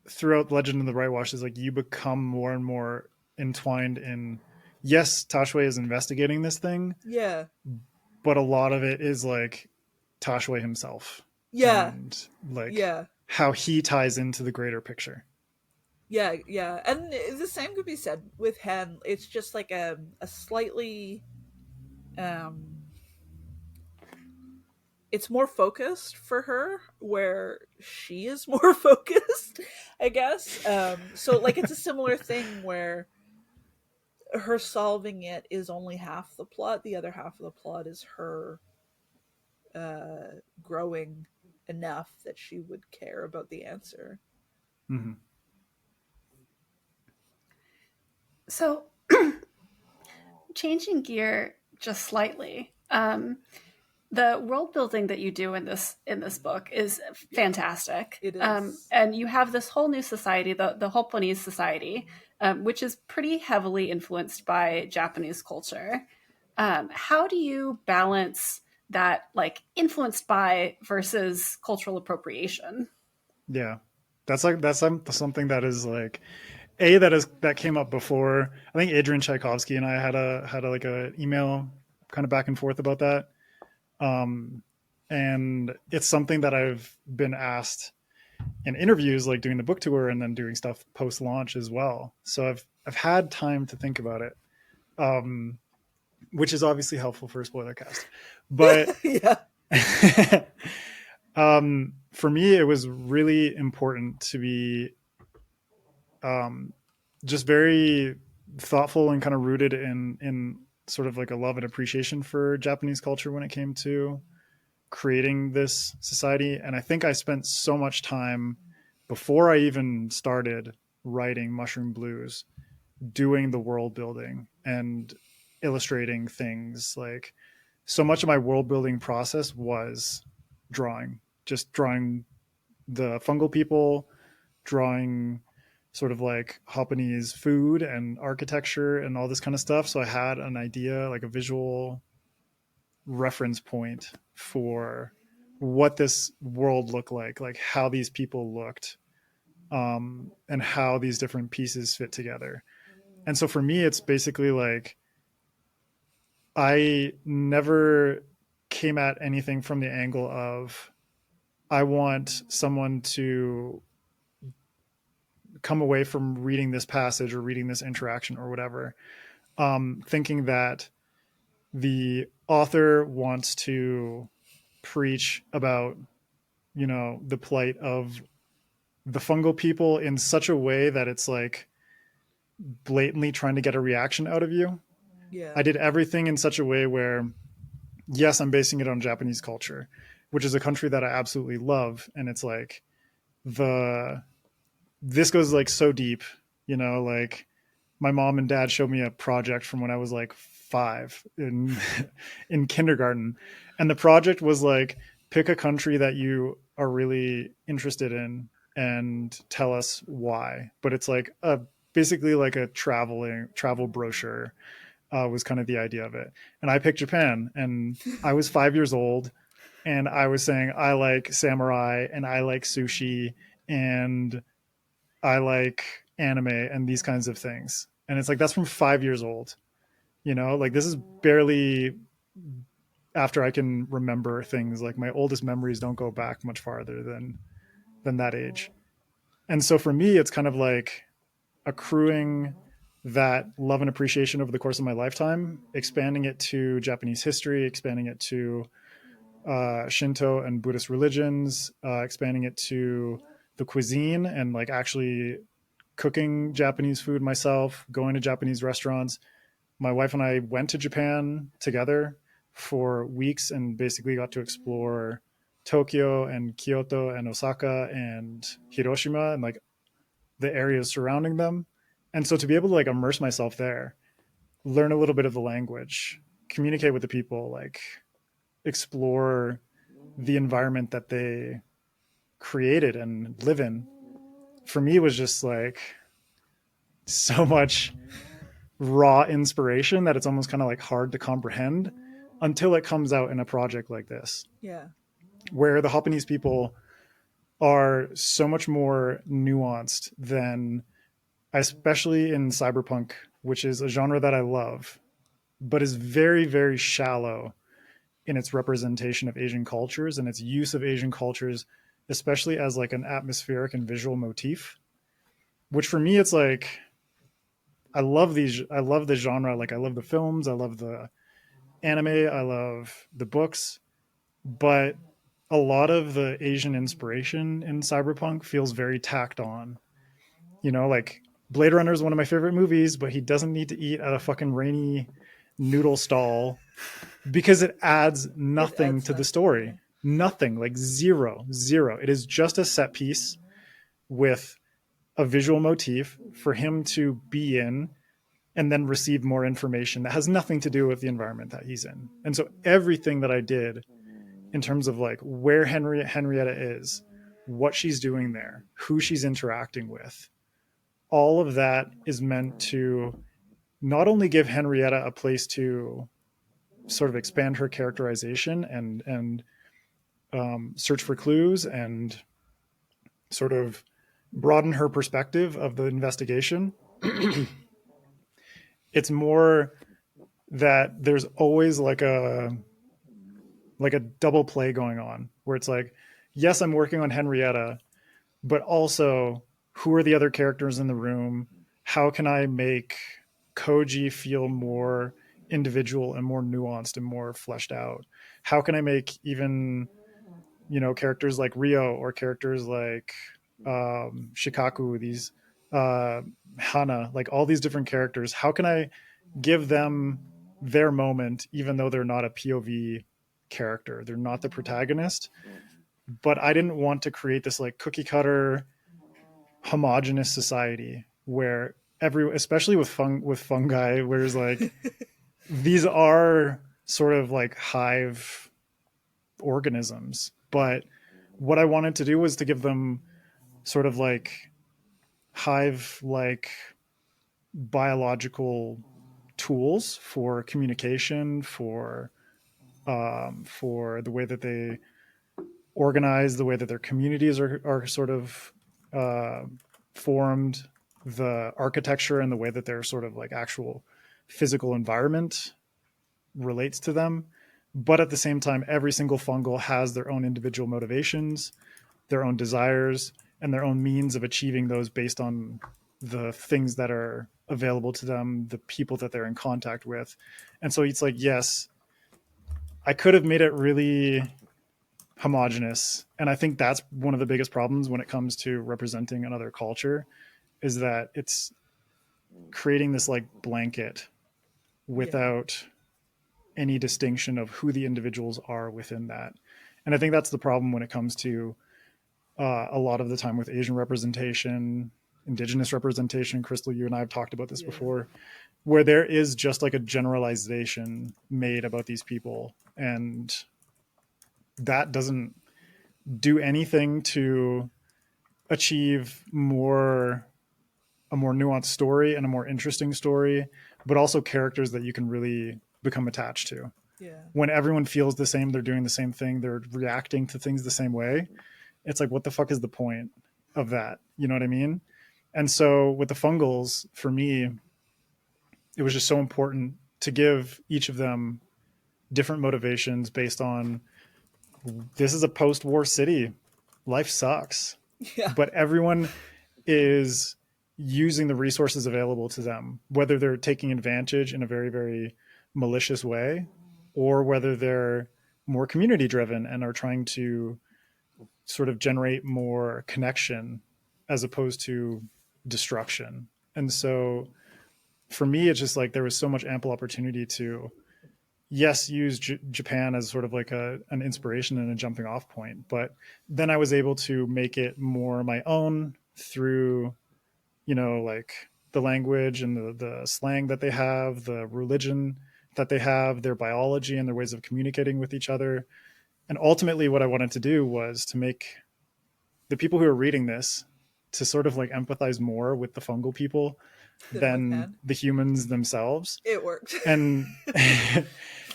throughout Legend of the Brightwash is like you become more and more entwined in, yes, Toshio is investigating this thing. Yeah. But a lot of it is like Toshio himself. Yeah. And like how he ties into the greater picture. Yeah, yeah. And the same could be said with Hen. It's just like a slightly it's more focused for her, where she is more focused, I guess. So like it's a similar thing where her solving it is only half the plot. The other half of the plot is her growing enough that she would care about the answer. Mm-hmm. So changing gear just slightly, the world building that you do in this book is fantastic. It is. And you have this whole new society, the Hopponese society, which is pretty heavily influenced by Japanese culture. How do you balance that, like, influenced by versus cultural appropriation? Yeah, that's something that is like that came up before. I think Adrian Tchaikovsky and I had a email kind of back and forth about that. And it's something that I've been asked in interviews, like doing the book tour and then doing stuff post launch as well. So I've had time to think about it, which is obviously helpful for a spoiler cast. But for me, it was really important to be just very thoughtful and kind of rooted in sort of like a love and appreciation for Japanese culture when it came to creating this society. And I think I spent so much time before I even started writing Mushroom Blues doing the world building and illustrating things. Like, so much of my world building process was just drawing the fungal people, drawing sort of like Hopponese food and architecture and all this kind of stuff. So I had an idea, like a visual reference point for what this world looked like how these people looked, and how these different pieces fit together. And so for me, it's basically like, I never came at anything from the angle of, I want someone to come away from reading this passage or reading this interaction or whatever, thinking that the author wants to preach about, the plight of the fungal people in such a way that it's like blatantly trying to get a reaction out of you. Yeah. I did everything in such a way where, yes, I'm basing it on Japanese culture, which is a country that I absolutely love. And it's like this goes like so deep, like my mom and dad showed me a project from when I was like 5 in kindergarten. And the project was like, pick a country that you are really interested in and tell us why. But it's like basically like a travel brochure. was kind of the idea of it. And I picked Japan, and I was 5 years old, and I was saying, I like samurai, and I like sushi, and I like anime, and these kinds of things. And it's like, that's from 5 years old, you know, like this is barely after I can remember things. Like my oldest memories don't go back much farther than that age. And so for me, it's kind of like accruing that love and appreciation over the course of my lifetime, expanding it to Japanese history, expanding it to Shinto and Buddhist religions, expanding it to the cuisine and like actually cooking Japanese food myself, going to Japanese restaurants. My wife and I went to Japan together for weeks and basically got to explore Tokyo and Kyoto and Osaka and Hiroshima and like the areas surrounding them. And so to be able to like immerse myself there, learn a little bit of the language, communicate with the people, like explore the environment that they created and live in, for me was just like so much raw inspiration that it's almost kind of like hard to comprehend until it comes out in a project like this. Yeah. Where the Hopponese people are so much more nuanced than, especially in cyberpunk, which is a genre that I love, but is very, very shallow in its representation of Asian cultures and its use of Asian cultures, especially as like an atmospheric and visual motif, which for me, it's like, I love the genre. Like I love the films, I love the anime, I love the books, but a lot of the Asian inspiration in cyberpunk feels very tacked on. You know, like Blade Runner is one of my favorite movies, but he doesn't need to eat at a fucking rainy noodle stall because it adds nothing to the story. Nothing, like zero. It is just a set piece with a visual motif for him to be in and then receive more information that has nothing to do with the environment that he's in. And so everything that I did in terms of like where Henrietta is, what she's doing there, who she's interacting with, all of that is meant to not only give Henrietta a place to sort of expand her characterization and search for clues and sort of broaden her perspective of the investigation. It's more that there's always like a double play going on where it's like, yes, I'm working on Henrietta, but also who are the other characters in the room? How can I make Koji feel more individual and more nuanced and more fleshed out? How can I make even, you know, characters like Rio or characters like Shikaku, these Hana, like all these different characters, how can I give them their moment even though they're not a POV character, they're not the protagonist? But I didn't want to create this like cookie cutter homogenous society where especially with fungi, where it's like these are sort of like hive organisms, but what I wanted to do was to give them sort of like hive like biological tools for communication, for the way that they organize, the way that their communities are sort of formed, the architecture and the way that their sort of like actual physical environment relates to them. But at the same time, every single fungal has their own individual motivations, their own desires, and their own means of achieving those based on the things that are available to them, the people that they're in contact with. And so it's like, yes, I could have made it really homogenous. And I think that's one of the biggest problems when it comes to representing another culture, is that it's creating this like blanket without any distinction of who the individuals are within that. And I think that's the problem when it comes to a lot of the time with Asian representation, Indigenous representation. Krystle, you and I have talked about this before, where there is just like a generalization made about these people, and that doesn't do anything to achieve a more nuanced story and a more interesting story, but also characters that you can really become attached to. Yeah. When everyone feels the same, they're doing the same thing, they're reacting to things the same way. It's like, what the fuck is the point of that? You know what I mean? And so with the fungals, for me, it was just so important to give each of them different motivations based on, this is a post-war city. Life sucks. Yeah. But everyone is using the resources available to them, whether they're taking advantage in a very, very malicious way, or whether they're more community driven and are trying to sort of generate more connection as opposed to destruction. And so for me, it's just like, there was so much ample opportunity to, yes, use Japan as sort of like an inspiration and a jumping off point. But then I was able to make it more my own through, you know, like the language and the slang that they have, the religion that they have, their biology and their ways of communicating with each other. And ultimately what I wanted to do was to make the people who are reading this to sort of like empathize more with the fungal people than the humans themselves. It worked. And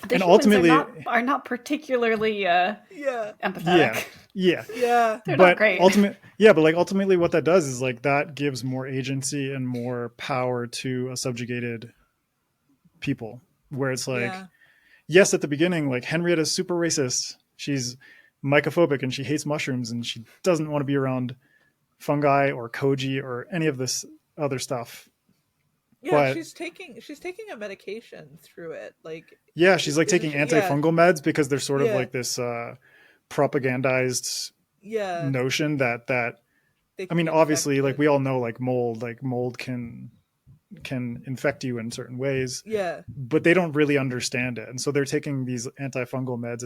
The and humans ultimately are not particularly empathetic. Yeah. They're but not great. ultimately what that does is like, that gives more agency and more power to a subjugated people, where it's like, yes, at the beginning, like, Henrietta's super racist. She's mycophobic and she hates mushrooms and she doesn't want to be around fungi or Koji or any of this other stuff. Yeah, But she's taking a medication through it. Like, yeah, she's like taking antifungal meds because there's sort of like this propagandized notion that I mean, obviously, like, we all know, like mold can infect you in certain ways. Yeah. But they don't really understand it. And so they're taking these antifungal meds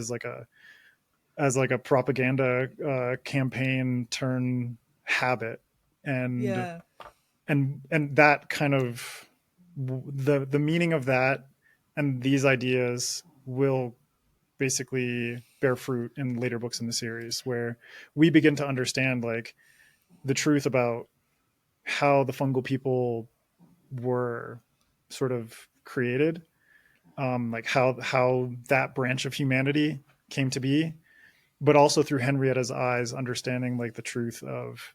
as like a propaganda campaign turn habit. And that kind of, the meaning of that and these ideas will basically bear fruit in later books in the series, where we begin to understand like the truth about how the fungal people were sort of created, like how that branch of humanity came to be, but also through Henrietta's eyes, understanding like the truth of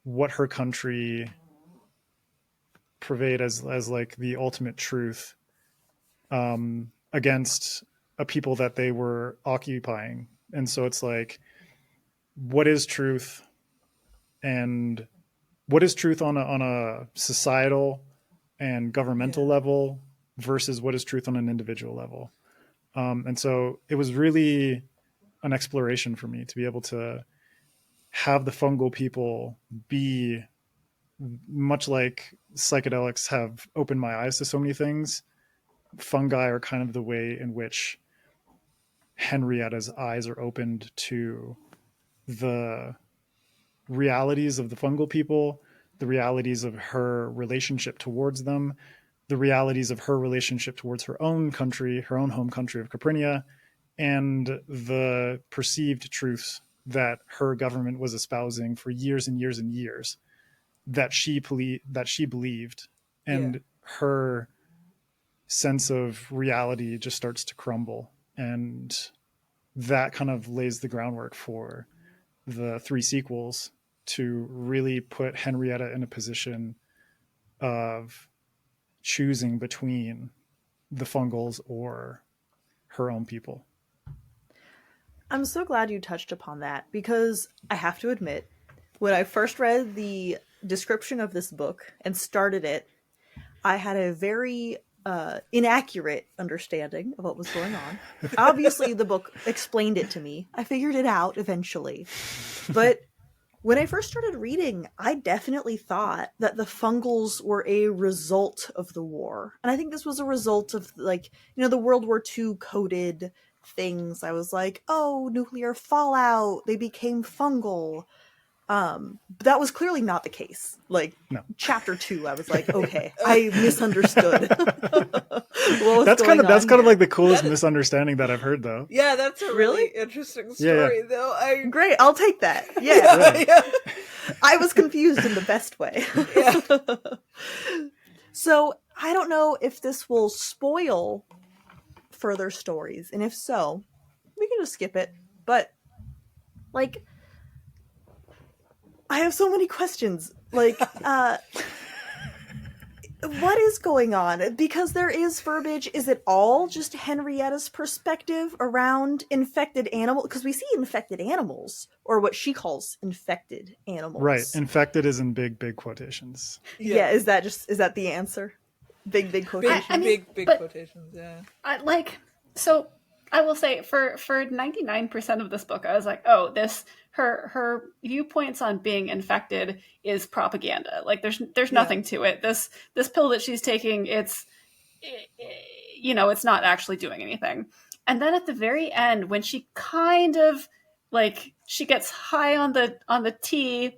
what her country purveyed as like the ultimate truth against a people that they were occupying. And so it's like, what is truth, and what is truth on a societal and governmental level versus what is truth on an individual level. And so it was really an exploration for me to be able to have the fungal people be, much like psychedelics have opened my eyes to so many things, fungi are kind of the way in which Henrietta's eyes are opened to the realities of the fungal people, the realities of her relationship towards them, the realities of her relationship towards her own country, her own home country of Caprinia, and the perceived truths that her government was espousing for years and years and years that she believed. And her sense of reality just starts to crumble. And that kind of lays the groundwork for the 3 sequels to really put Henrietta in a position of choosing between the fungals or her own people. I'm so glad you touched upon that, because I have to admit, when I first read the description of this book and started it, I had a very inaccurate understanding of what was going on. Obviously, the book explained it to me. I figured it out eventually. But when I first started reading, I definitely thought that the fungals were a result of the war. And I think this was a result of, like, you know, the World War II coded things. I was like, oh, nuclear fallout, they became fungal. But that was clearly not the case. Like, no. Chapter 2, I was like, okay, I misunderstood. That's kind of like the coolest misunderstanding that I've heard, though. Yeah, that's a really interesting story, though. Great, I'll take that. Yeah. I was confused in the best way. Yeah. So I don't know if this will spoil further stories, and if so, we can just skip it. But like, I have so many questions. Like, what is going on? Because there is verbiage. Is it all just Henrietta's perspective around infected animals? Because we see infected animals, or what she calls infected animals. Right. Infected is in big quotations. Yeah. Is that the answer? Big quotations. I mean, big but quotations. Yeah. So I will say for 99% of this book, I was like, oh, her viewpoints on being infected is propaganda. Like there's nothing to it. This pill that she's taking, it's not actually doing anything. And then at the very end, when she kind of like she gets high on the tea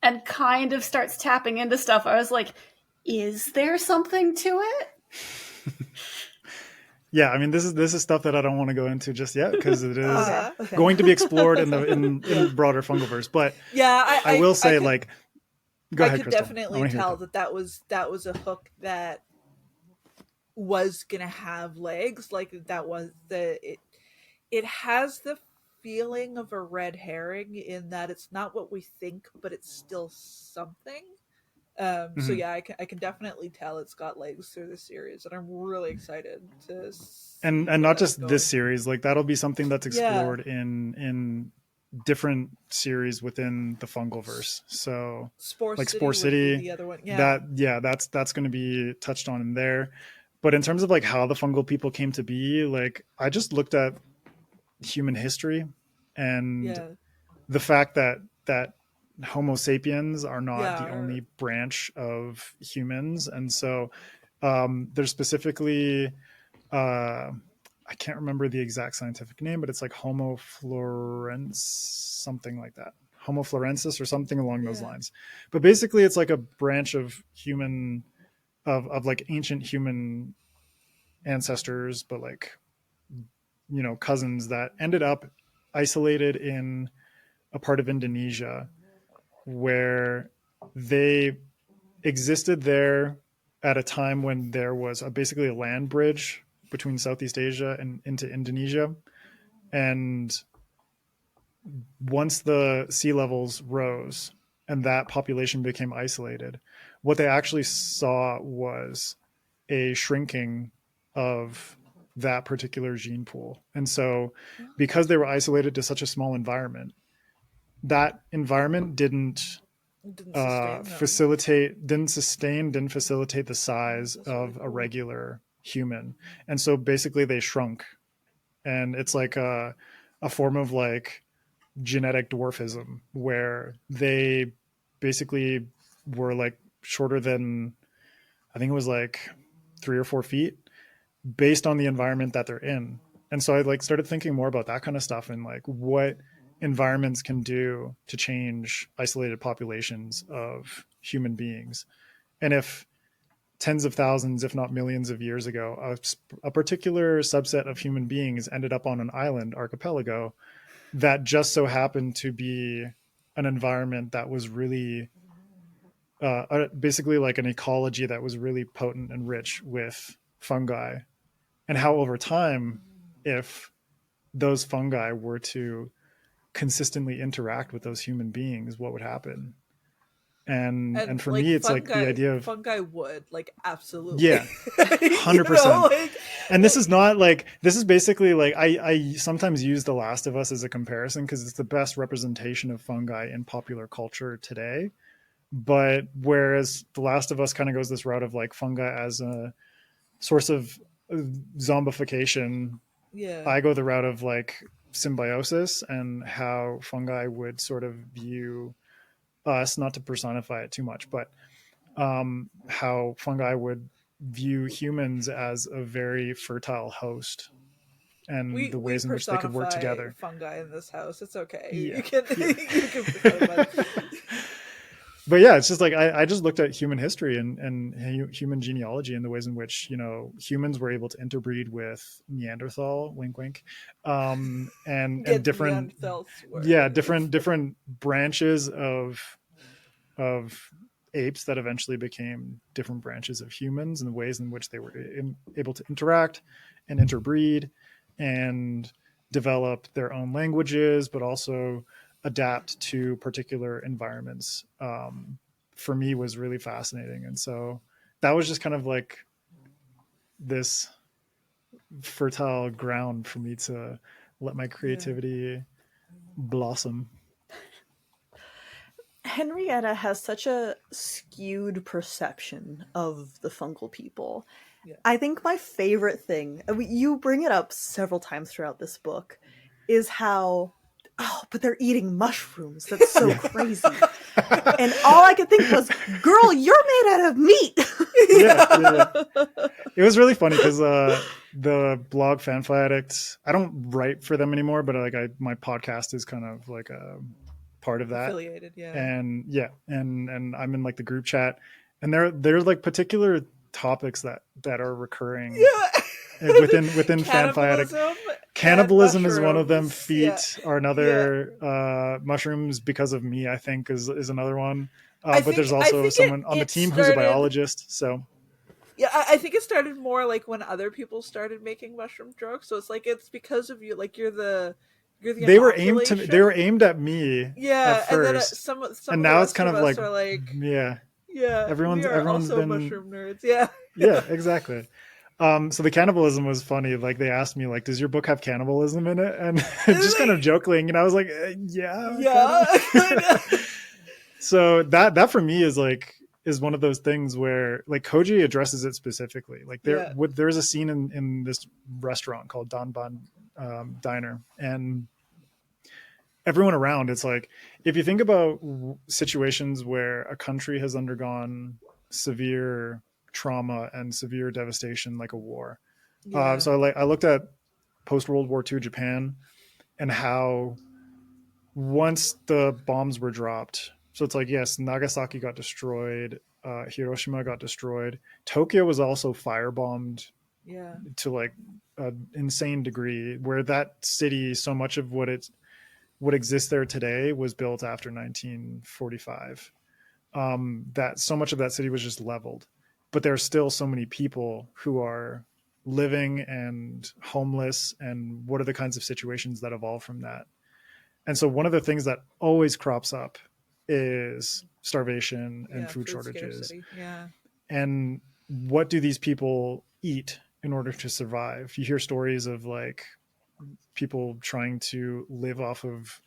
and kind of starts tapping into stuff, I was like, is there something to it? Yeah, I mean, this is stuff that I don't want to go into just yet because it is going to be explored in the broader Fungalverse. But yeah, I will say, go ahead, I could Krystle. definitely tell that was a hook that was gonna have legs. Like that was it has the feeling of a red herring in that it's not what we think, but it's still something. So yeah, I can definitely tell it's got legs through the series, and I'm really excited to and not just this series. Like that'll be something that's explored in different series within the Fungalverse. So Spore City, the other one. That's going to be touched on in there. But in terms of like how the fungal people came to be, like I just looked at human history and the fact that Homo sapiens are not the only branch of humans. And so there's specifically, I can't remember the exact scientific name, but it's like Homo florens, something like that. Homo florensis or something along those lines. But basically it's like a branch of human, of like ancient human ancestors, but like, cousins that ended up isolated in a part of Indonesia where they existed there at a time when there was basically a land bridge between Southeast Asia and into Indonesia. And once the sea levels rose and that population became isolated, what they actually saw was a shrinking of that particular gene pool. And so because they were isolated to such a small environment, that environment didn't facilitate the size of a regular human. And so basically they shrunk. And it's like a form of like genetic dwarfism where they basically were like shorter than, I think it was like 3 or 4 feet based on the environment that they're in. And so I like started thinking more about that kind of stuff and like what environments can do to change isolated populations of human beings. And if tens of thousands, if not millions of years ago, a particular subset of human beings ended up on an island archipelago that just so happened to be an environment that was really basically like an ecology that was really potent and rich with fungi, and how over time, if those fungi were to consistently interact with those human beings, what would happen? And for me, it's like the idea of fungi would like absolutely 100%. And this is not like, this is basically like I sometimes use The Last of Us as a comparison because it's the best representation of fungi in popular culture today. But whereas The Last of Us kind of goes this route of like fungi as a source of zombification, I go the route of like symbiosis and how fungi would sort of view us, not to personify it too much, but how fungi would view humans as a very fertile host, and the ways in which they could work together. Fungi in this house, it's okay. Yeah. You can personify. But yeah, it's just like I just looked at human history and human genealogy and the ways in which, humans were able to interbreed with Neanderthal, wink, wink, and different branches of apes that eventually became different branches of humans, and the ways in which they were able to interact and interbreed and develop their own languages, but also adapt to particular environments, for me was really fascinating. And so that was just kind of like this fertile ground for me to let my creativity blossom. Henrietta has such a skewed perception of the fungal people. Yeah. I think my favorite thing, you bring it up several times throughout this book, is how, oh, but they're eating mushrooms. That's so crazy. And all I could think was, girl, you're made out of meat. Yeah. It was really funny because the blog Fanfly Addict, I don't write for them anymore, but my podcast is kind of like a part of that. Affiliated, yeah. And and I'm in like the group chat, and there's like particular topics that are recurring within Fanfly Addict. Cannibalism is one of them. Feet are another. Mushrooms because of me, I think, is another one. But there's also someone on the team who's a biologist. So yeah, I think it started more like when other people started making mushroom jokes. So it's like it's because of you. Like you're the they were aimed at me. Yeah, at first, and then some and now it's kind of like yeah. Everyone's also been mushroom nerds. Yeah. Yeah, exactly. So the cannibalism was funny. Like they asked me, like, "Does your book have cannibalism in it?" And just kind of joking, and I was like, "Yeah." So that for me is one of those things where like Koji addresses it specifically. Like there's a scene in this restaurant called Danban Diner, and everyone around, it's like, if you think about situations where a country has undergone severe trauma and severe devastation, like a war. So I looked at post-World War II Japan and how once the bombs were dropped, so it's like, yes, Nagasaki got destroyed, Hiroshima got destroyed, Tokyo was also firebombed to like an insane degree, where that city, so much of what exists there today was built after 1945. That so much of that city was just leveled, but there are still so many people who are living and homeless, and what are the kinds of situations that evolve from that. And so one of the things that always crops up is starvation and food shortages. And what do these people eat in order to survive? You hear stories of like people trying to live off of,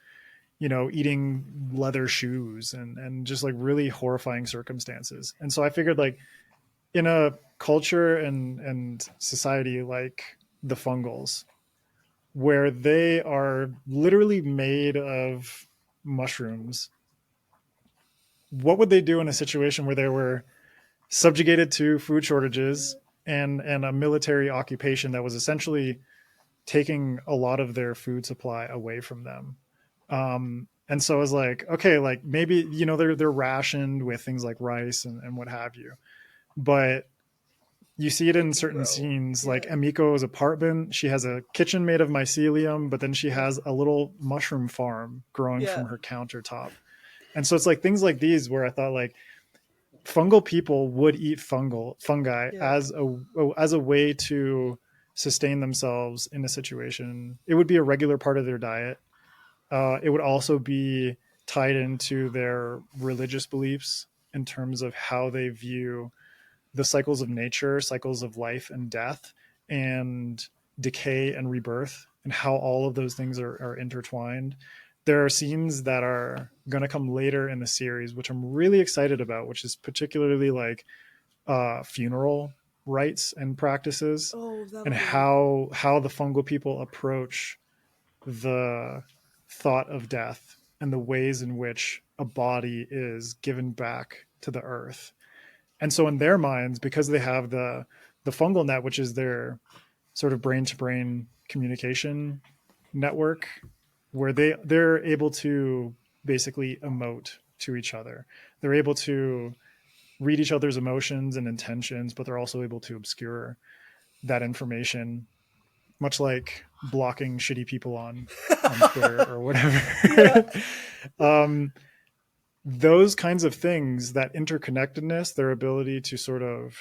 eating leather shoes and just like really horrifying circumstances. And so I figured, like, in a culture and society like the fungals, where they are literally made of mushrooms, what would they do in a situation where they were subjugated to food shortages and a military occupation that was essentially taking a lot of their food supply away from them? And so I was like, okay, like maybe, they're rationed with things like rice and what have you, but you see it in certain scenes, like Emiko's apartment. She has a kitchen made of mycelium, but then she has a little mushroom farm growing from her countertop. And so it's like things like these where I thought, like, fungal people would eat fungi as a way to sustain themselves in a situation. It would be a regular part of their diet. It would also be tied into their religious beliefs in terms of how they view the cycles of nature, cycles of life and death, and decay and rebirth, and how all of those things are intertwined. There are scenes that are going to come later in the series, which I'm really excited about, which is particularly like funeral rites and practices, and how the fungal people approach the thought of death and the ways in which a body is given back to the earth. And so in their minds, because they have the fungal net, which is their sort of brain to brain communication network, where they're able to basically emote to each other. They're able to read each other's emotions and intentions, but they're also able to obscure that information, much like blocking shitty people on Twitter or whatever. those kinds of things, that interconnectedness, their ability to sort of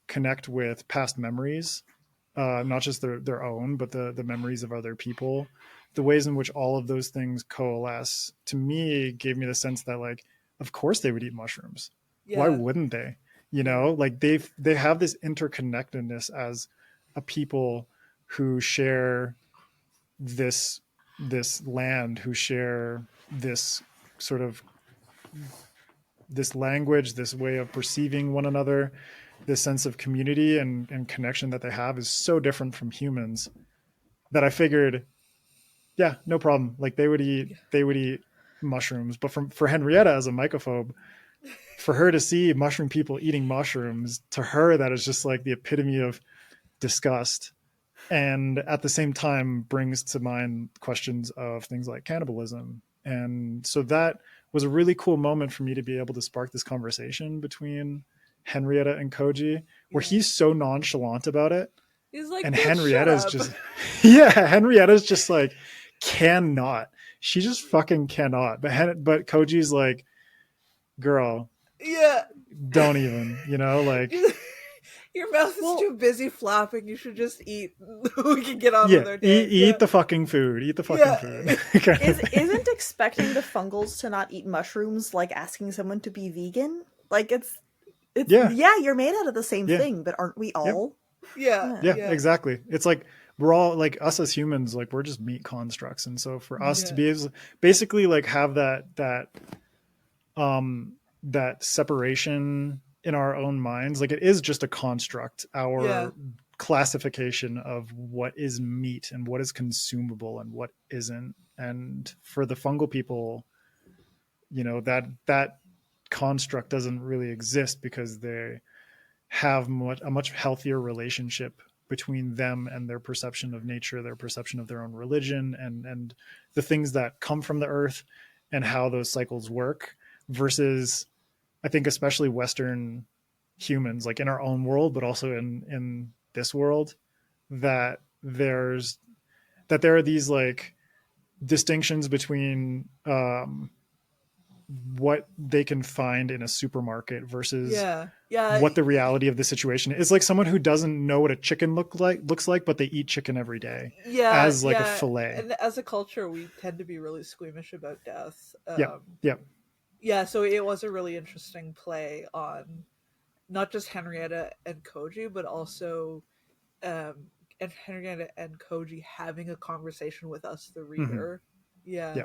connect with past memories, not just their own, but the memories of other people, the ways in which all of those things coalesce, to me, gave me the sense that, like, of course they would eat mushrooms. Yeah. Why wouldn't they? You know, like they have this interconnectedness as a people who share this land, who share this sort of this language, this way of perceiving one another, this sense of community and connection that they have is so different from humans that I figured, yeah, no problem. Like they would eat mushrooms. But for Henrietta as a mycophobe, for her to see mushroom people eating mushrooms, to her, that is just like the epitome of disgust. And at the same time brings to mind questions of things like cannibalism. And so that was a really cool moment for me to be able to spark this conversation between Henrietta and Koji, where he's so nonchalant about it. He's like, and Henrietta's just, yeah, Henrietta's just like, cannot. She just fucking cannot. But Koji's like, girl, yeah, don't even, you know, like. Your mouth is too busy flapping. You should just eat. We can get on with our day. Eat the fucking food. Eat the fucking food. Isn't expecting the fungals to not eat mushrooms like asking someone to be vegan? Like it's yeah, you're made out of the same thing, but aren't we all? Yeah, exactly. It's like we're all like, us as humans, like we're just meat constructs, and so for us to be able to basically like have that separation in our own minds, like it is just a construct, our classification of what is meat and what is consumable and what isn't. And for the fungal people, you know, that construct doesn't really exist because they have a much healthier relationship between them and their perception of nature, their perception of their own religion, and the things that come from the earth and how those cycles work, versus I think especially Western humans, like in our own world, but also in this world, that there are these like distinctions between what they can find in a supermarket versus what the reality of the situation is. Like someone who doesn't know what a chicken looks like, but they eat chicken every day as like a fillet. And as a culture, we tend to be really squeamish about death. Yeah, so it was a really interesting play on not just Henrietta and Koji, but also and Henrietta and Koji having a conversation with us, the reader. Mm-hmm. Yeah.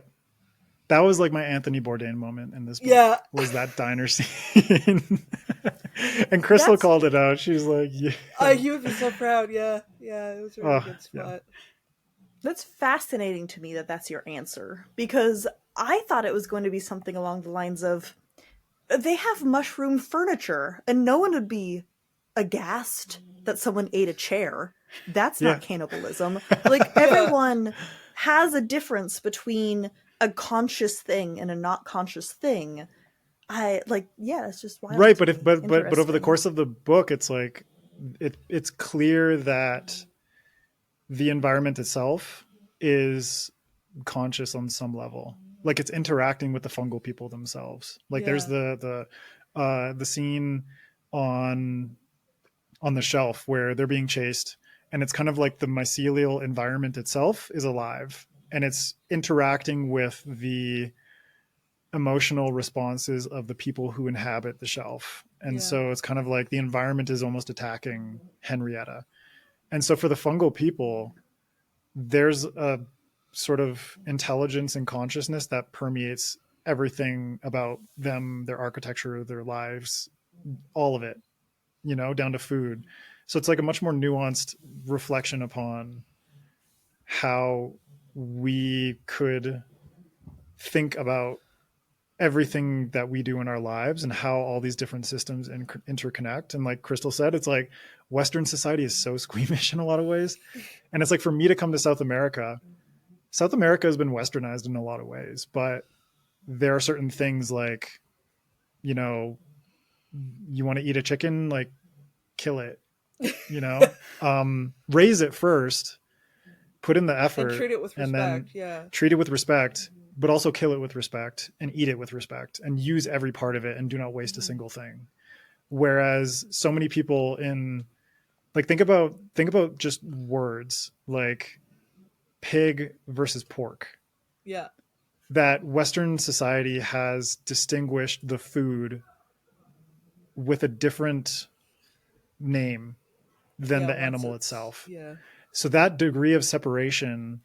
That was like my Anthony Bourdain moment in this book, was that diner scene. And Krystle called it out. She was like, you would be so proud. Yeah, it was a really good spot. Yeah. That's fascinating to me that's your answer, because I thought it was going to be something along the lines of, they have mushroom furniture and no one would be aghast that someone ate a chair. That's not cannibalism. Like everyone has a difference between a conscious thing and a not conscious thing. It's just wild. Right, but over the course of the book, it's like it's clear that the environment itself is conscious on some level. Like it's interacting with the fungal people themselves. Like there's the scene on the shelf where they're being chased, and it's kind of like the mycelial environment itself is alive, and it's interacting with the emotional responses of the people who inhabit the shelf. And so it's kind of like the environment is almost attacking Henrietta. And so for the fungal people, there's a sort of intelligence and consciousness that permeates everything about them, their architecture, their lives, all of it, you know, down to food. So it's like a much more nuanced reflection upon how we could think about everything that we do in our lives and how all these different systems interconnect. And like Krystle said, it's like Western society is so squeamish in a lot of ways. And it's like, for me to come to South America has been westernized in a lot of ways, but there are certain things like, you know, you want to eat a chicken, like kill it, you know, raise it first, put in the effort, and treat it with respect. Treat it with respect, but also kill it with respect and eat it with respect and use every part of it and do not waste a single thing. Whereas so many people in, like, think about just words like pig versus pork. Yeah. That Western society has distinguished the food with a different name than the animal itself. Yeah. So that degree of separation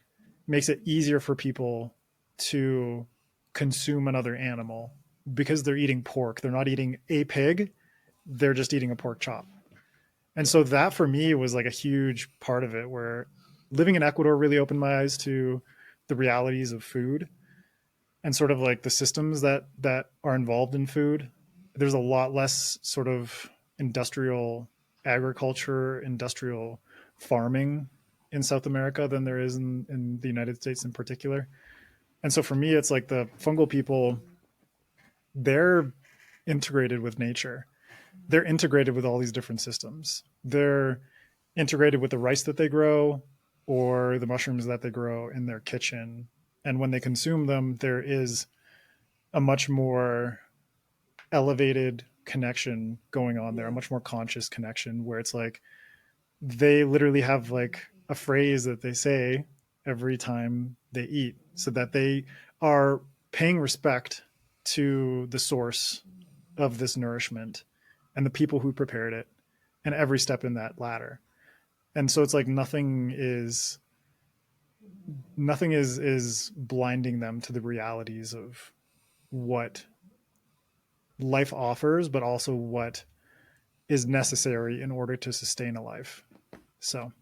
makes it easier for people to consume another animal because they're eating pork. They're not eating a pig. They're just eating a pork chop. And so that for me was like a huge part of it, where living in Ecuador really opened my eyes to the realities of food and sort of like the systems that are involved in food. There's a lot less sort of industrial agriculture, industrial farming in South America than there is in the United States in particular. And so for me, it's like the fungal people, they're integrated with nature. They're integrated with all these different systems. They're integrated with the rice that they grow or the mushrooms that they grow in their kitchen. And when they consume them, there is a much more elevated connection going on there, a much more conscious connection, where it's like they literally have like a phrase that they say every time they eat, so that they are paying respect to the source of this nourishment and the people who prepared it and every step in that ladder. And so it's like nothing is blinding them to the realities of what life offers, but also what is necessary in order to sustain a life. So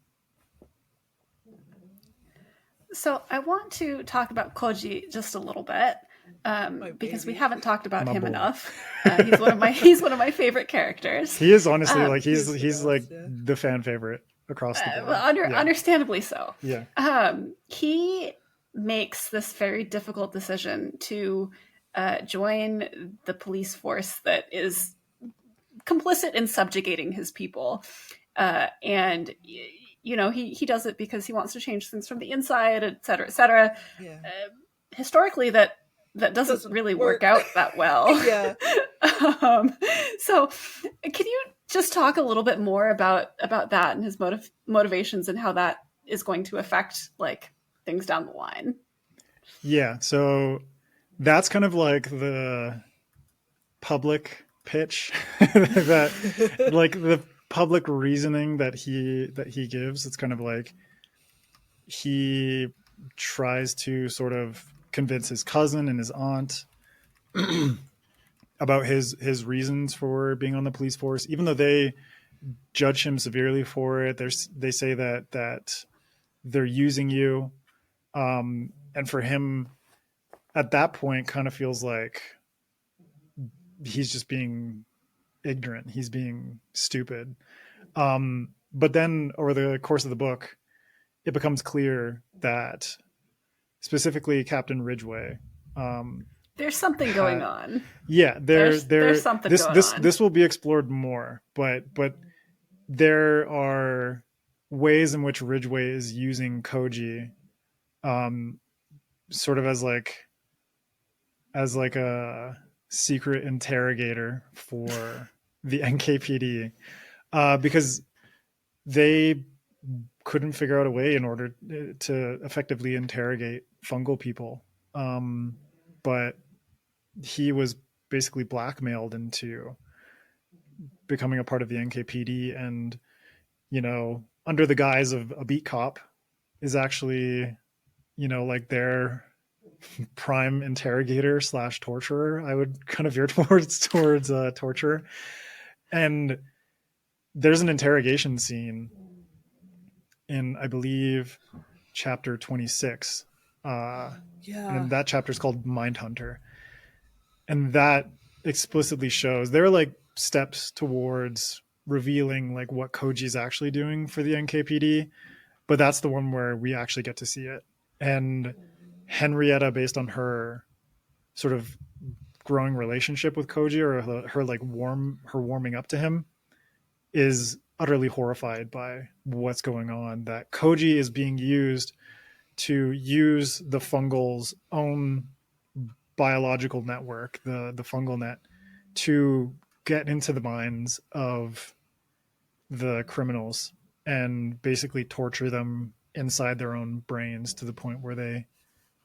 I want to talk about Koji just a little bit, because we haven't talked about him enough. He's one of my favorite characters. He is honestly he's like the fan favorite across the board. Understandably so. Yeah. He makes this very difficult decision to join the police force that is complicit in subjugating his people, and you know, he does it because he wants to change things from the inside, et cetera, et cetera. Yeah. Historically, that doesn't really work out that well. Yeah. So can you just talk a little bit more about that and his motivations and how that is going to affect like things down the line? Yeah. So that's kind of like the public pitch that like the public reasoning that he gives. It's kind of like he tries to sort of convince his cousin and his aunt about his reasons for being on the police force, even though they judge him severely for it. They say that they're using you, and for him at that point kind of feels like he's just being ignorant. He's being stupid. But then over the course of the book, it becomes clear that specifically Captain Ridgway, there's something going on. Yeah, there's something going on. This will be explored more, but there are ways in which Ridgway is using Koji, sort of as like a secret interrogator for the NKPD, because they couldn't figure out a way in order to effectively interrogate fungal people. But he was basically blackmailed into becoming a part of the NKPD, and, you know, under the guise of a beat cop, is actually, you know, like their prime interrogator / torturer. I would kind of veer towards torture. And there's an interrogation scene in, I believe, chapter 26. And that chapter is called Mindhunter. And that explicitly shows there are like steps towards revealing like what Koji is actually doing for the NKPD, but that's the one where we actually get to see it. And Henrietta, based on her sort of growing relationship with Koji, or her warming up to him, is utterly horrified by what's going on, that Koji is being used to use the fungal's own biological network, the fungal net, to get into the minds of the criminals and basically torture them inside their own brains to the point where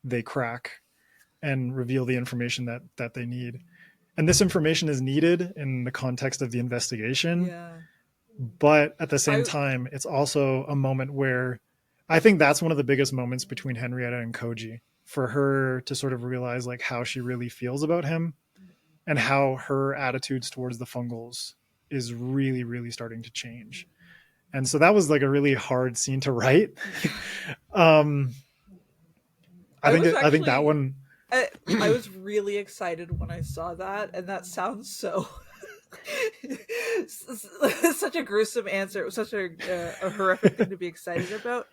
they crack and reveal the information that they need. And this information is needed in the context of the investigation. Yeah. But at the same time, it's also a moment where I think that's one of the biggest moments between Henrietta and Koji, for her to sort of realize like how she really feels about him and how her attitudes towards the fungals is really, really starting to change. And so that was like a really hard scene to write. I think that one, I was really excited when I saw that, and that sounds so such a gruesome answer. It was such a horrific thing to be excited about.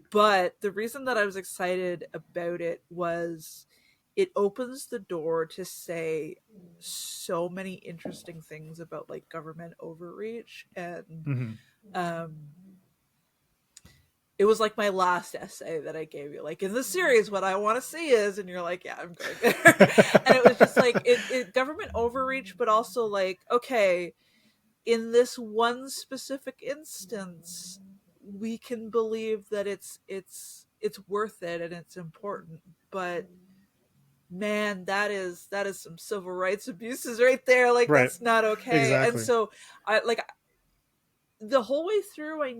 But the reason that I was excited about it was it opens the door to say so many interesting things about like government overreach, and it was like my last essay that I gave you. Like, in the series, what I want to see is, and you're like, yeah, I'm going there. And it was just like, it government overreach, but also like, okay, in this one specific instance, we can believe that it's worth it and it's important. But man, that is some civil rights abuses right there. Like, right. That's not okay. Exactly. And so the whole way through, I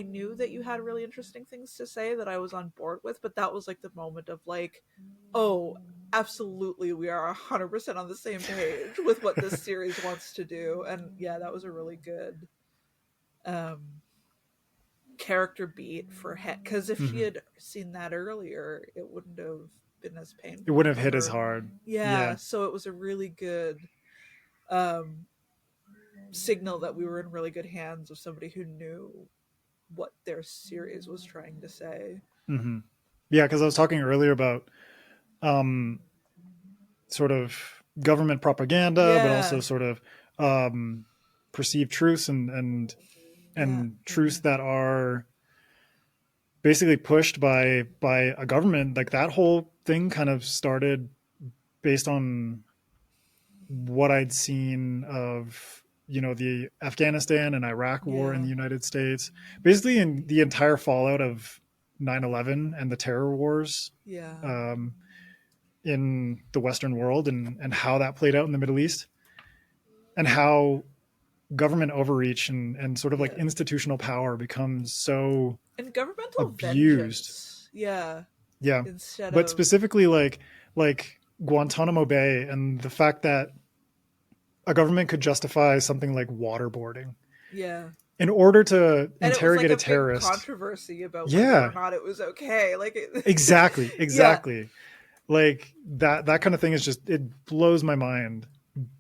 knew that you had really interesting things to say that I was on board with, but that was like the moment of like, oh, absolutely, we are 100% on the same page with what this series wants to do. And yeah, that was a really good character beat for Het, because if she had seen that earlier, it wouldn't have been as painful. It wouldn't have hit as hard. Yeah, so it was a really good signal that we were in really good hands of somebody who knew what their series was trying to say. Yeah, because I was talking earlier about sort of government propaganda, but also sort of perceived truths and truths that are basically pushed by a government. Like, that whole thing kind of started based on what I'd seen of, you know, the Afghanistan and Iraq war in the United States, basically in the entire fallout of 9/11 and the terror wars in the Western world, and how that played out in the Middle East, and how government overreach and sort of like institutional power becomes so and governmental abused. Vengeance. But specifically like Guantanamo Bay, and the fact that a government could justify something like waterboarding in order to interrogate a terrorist. Controversy about whether or not it was okay. Like exactly. Like that kind of thing is just, it blows my mind.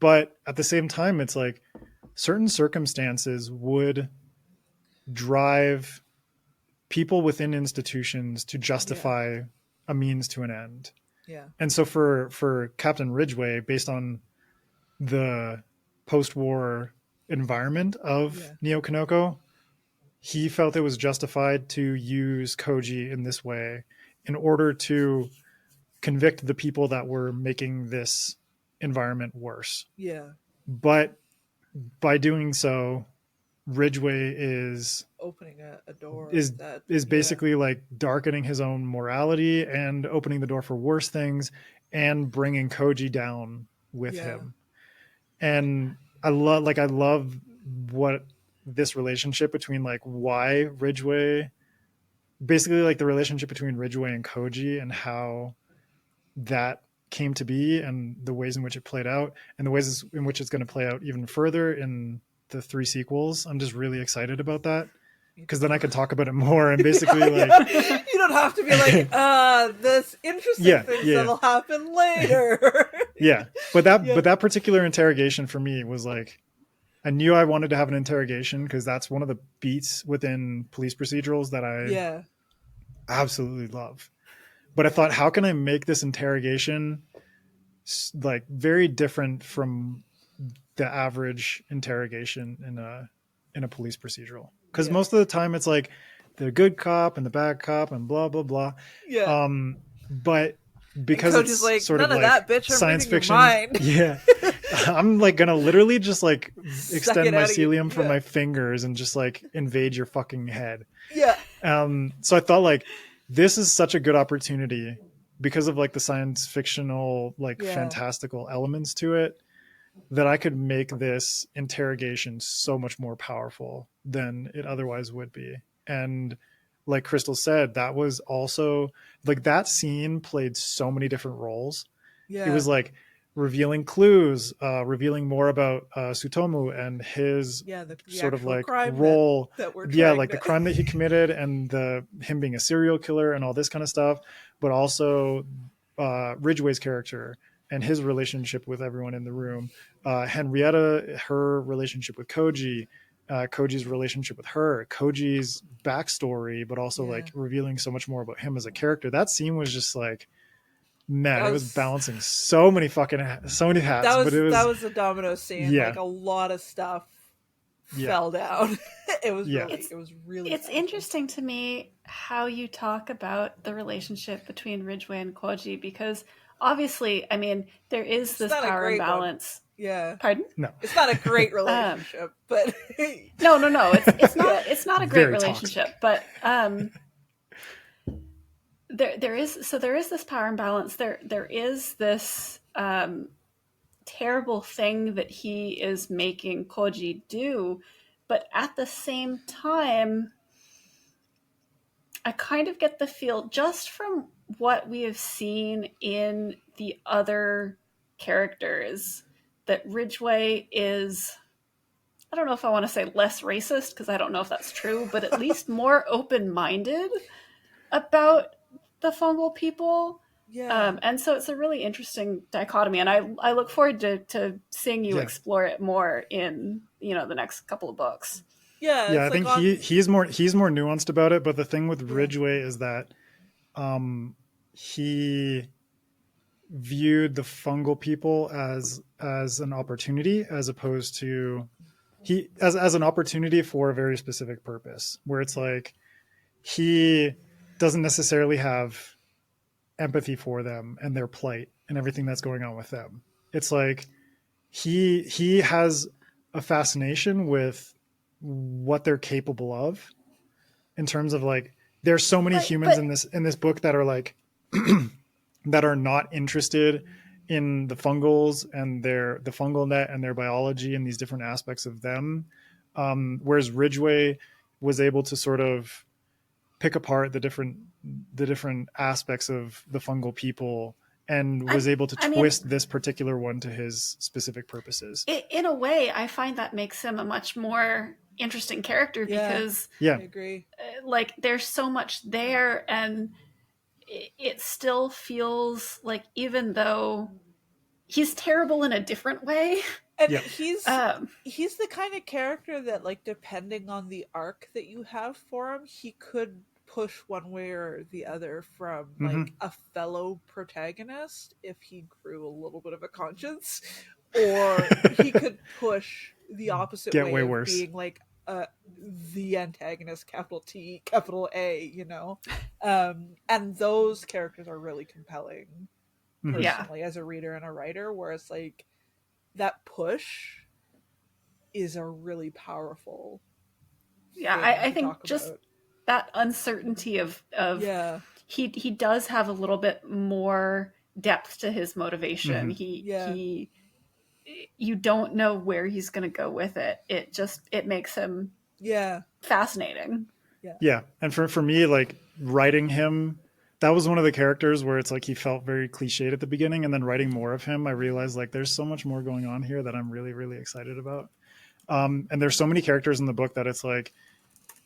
But at the same time, it's like certain circumstances would drive people within institutions to justify a means to an end. And so for Captain Ridgway, based on the post-war environment of Neo Kanoko, he felt it was justified to use Koji in this way in order to convict the people that were making this environment worse. But by doing so, Ridgway is opening a door is basically like darkening his own morality and opening the door for worse things and bringing Koji down with him. And I love what this relationship between like why Ridgway, basically like the relationship between Ridgway and Koji, and how that came to be, and the ways in which it played out, and the ways in which it's going to play out even further in the 3 sequels. I'm just really excited about that, because then I can talk about it more and basically like you don't have to be like this interesting things that'll happen later. But that particular interrogation for me was like, I knew I wanted to have an interrogation because that's one of the beats within police procedurals that I absolutely love. But I thought, how can I make this interrogation like very different from the average interrogation in a police procedural? Because most of the time it's like the good cop and the bad cop and blah blah blah. But because Coach it's is like, sort none of of like that, bitch. I'm science reading your fiction. mind. Yeah. I'm like gonna literally just like Suck extend it out of you. mycelium from Yeah. my fingers and just like invade your fucking head. Yeah. So I thought like this is such a good opportunity because of like the science fictional, like Yeah. fantastical elements to it, that I could make this interrogation so much more powerful than it otherwise would be. And like Krystle said, that was also like that scene played so many different roles. Yeah. It was like revealing clues, revealing more about Tsutomu and his the sort of actual like crime role. that we're Yeah, trying like to... the crime that he committed and him being a serial killer and all this kind of stuff, but also Ridgway's character and his relationship with everyone in the room. Henrietta, her relationship with Koji, Koji's relationship with her, Koji's backstory, but also like revealing so much more about him as a character. That scene was just like, man, it was balancing so many hats. That was a domino scene. Yeah. Like a lot of stuff fell down. It was really. It's interesting to me how you talk about the relationship between Ridgway and Koji, because obviously, I mean, there is this power imbalance. Yeah. Pardon? No, it's not a great relationship, but no, it's not. It's not a great relationship, but there is this power imbalance. There is this terrible thing that he is making Koji do, but at the same time, I kind of get the feel, just from what we have seen in the other characters, that Ridgway is, I don't know if I want to say less racist, because I don't know if that's true, but at least more open-minded about the fungal people. Yeah. And so it's a really interesting dichotomy, and I look forward to seeing you explore it more in the next couple of books. I think he's more nuanced about it, but the thing with Ridgway is that he viewed the fungal people as an opportunity, as opposed to as an opportunity for a very specific purpose, where it's like he doesn't necessarily have empathy for them and their plight and everything that's going on with them. It's like he has a fascination with what they're capable of, in terms of like, there's so many humans in this book that are like that are not interested in the fungals and the fungal net and their biology and these different aspects of them, whereas Ridgway was able to sort of pick apart the different aspects of the fungal people and was able to twist this particular one to his specific purposes. In a way, I find that makes him a much more interesting character, because I agree. Like, there's so much there, and it still feels like, even though he's terrible in a different way, and he's the kind of character that, like, depending on the arc that you have for him, he could push one way or the other from like a fellow protagonist if he grew a little bit of a conscience, or he could push the opposite way of worse, being like the antagonist, capital T, capital A, and those characters are really compelling personally as a reader and a writer, whereas like that push is a really powerful I think just about that uncertainty of he does have a little bit more depth to his motivation. He you don't know where he's going to go with it. It makes him fascinating. And for me, like, writing him, that was one of the characters where it's like he felt very cliched at the beginning, and then writing more of him, I realized like there's so much more going on here that I'm really, really excited about. And there's so many characters in the book that it's like,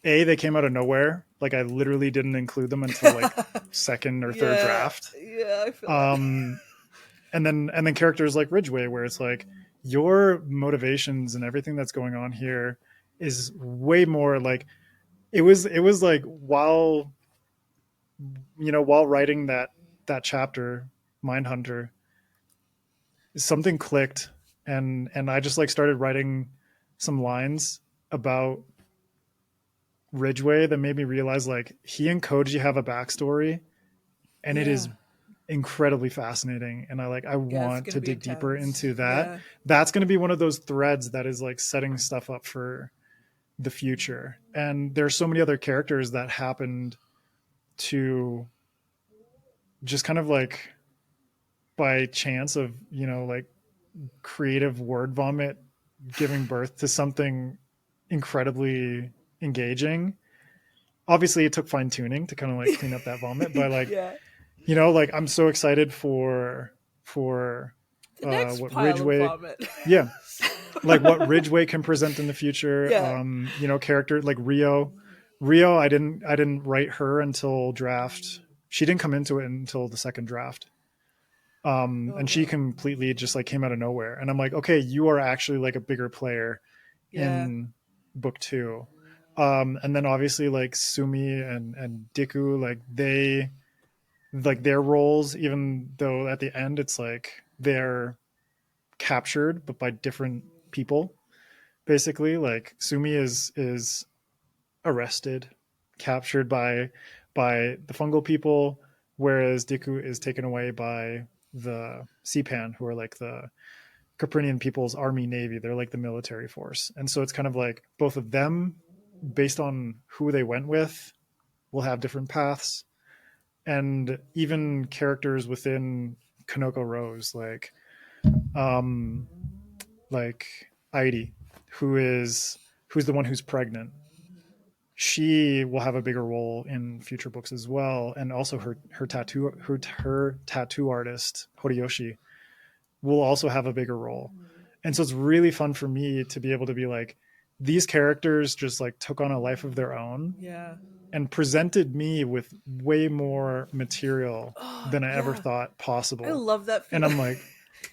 they came out of nowhere. Like, I literally didn't include them until like second or third draft. I feel that. And then characters like Ridgway, where it's like your motivations and everything that's going on here is way more like it was like while writing that chapter, Mindhunter, something clicked, and I just like started writing some lines about Ridgway that made me realize like he and Koji have a backstory, and it is incredibly fascinating, and I Yeah, it's want gonna to be dig deeper intense. into that. Yeah. That's going to be one of those threads that is like setting stuff up for the future. And there's so many other characters that happened to just kind of like by chance of, like creative word vomit giving birth to something incredibly engaging. Obviously it took fine tuning to kind of like clean up that vomit, but like, Yeah. like I'm so excited for The next what pile Ridgeway, of vomit. yeah, like what Ridgeway can present in the future. Yeah. Character like Rio, I didn't write her until draft. She didn't come into it until the second draft. And she wow. completely just like came out of nowhere. And I'm like, okay, you are actually like a bigger player Yeah. in book 2. And then obviously like Sumi and Diku, like they like their roles, even though at the end it's like they're captured but by different people. Basically, like Sumi is arrested, captured by the fungal people, whereas Diku is taken away by the Sepan, who are like the Caprinian people's army navy. They're like the military force. And so it's kind of like both of them, based on who they went with, will have different paths. And even characters within Kanoko Rose, like Airi, who's the one who's pregnant. She will have a bigger role in future books as well, and also her tattoo artist Horiyoshi will also have a bigger role. And so it's really fun for me to be able to be like, these characters just like took on a life of their own. Yeah. And presented me with way more material than I ever yeah. thought possible. I love that and I'm like,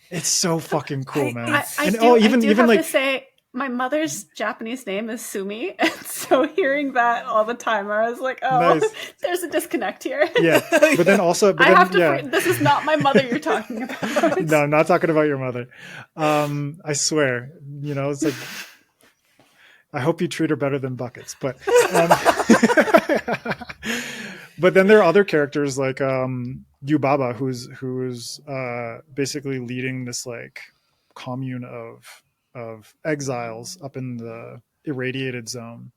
it's so fucking cool, man. I And do even have like to say, my mother's Japanese name is Sumi, and so hearing that all the time, I was like, oh, Nice. There's a disconnect here. Yeah, but then I have to. This is not my mother you're talking about. No, I'm not talking about your mother. I swear. It's like, I hope you treat her better than buckets. But but then there are other characters like Yubaba, who's basically leading this like commune of exiles up in the irradiated zone.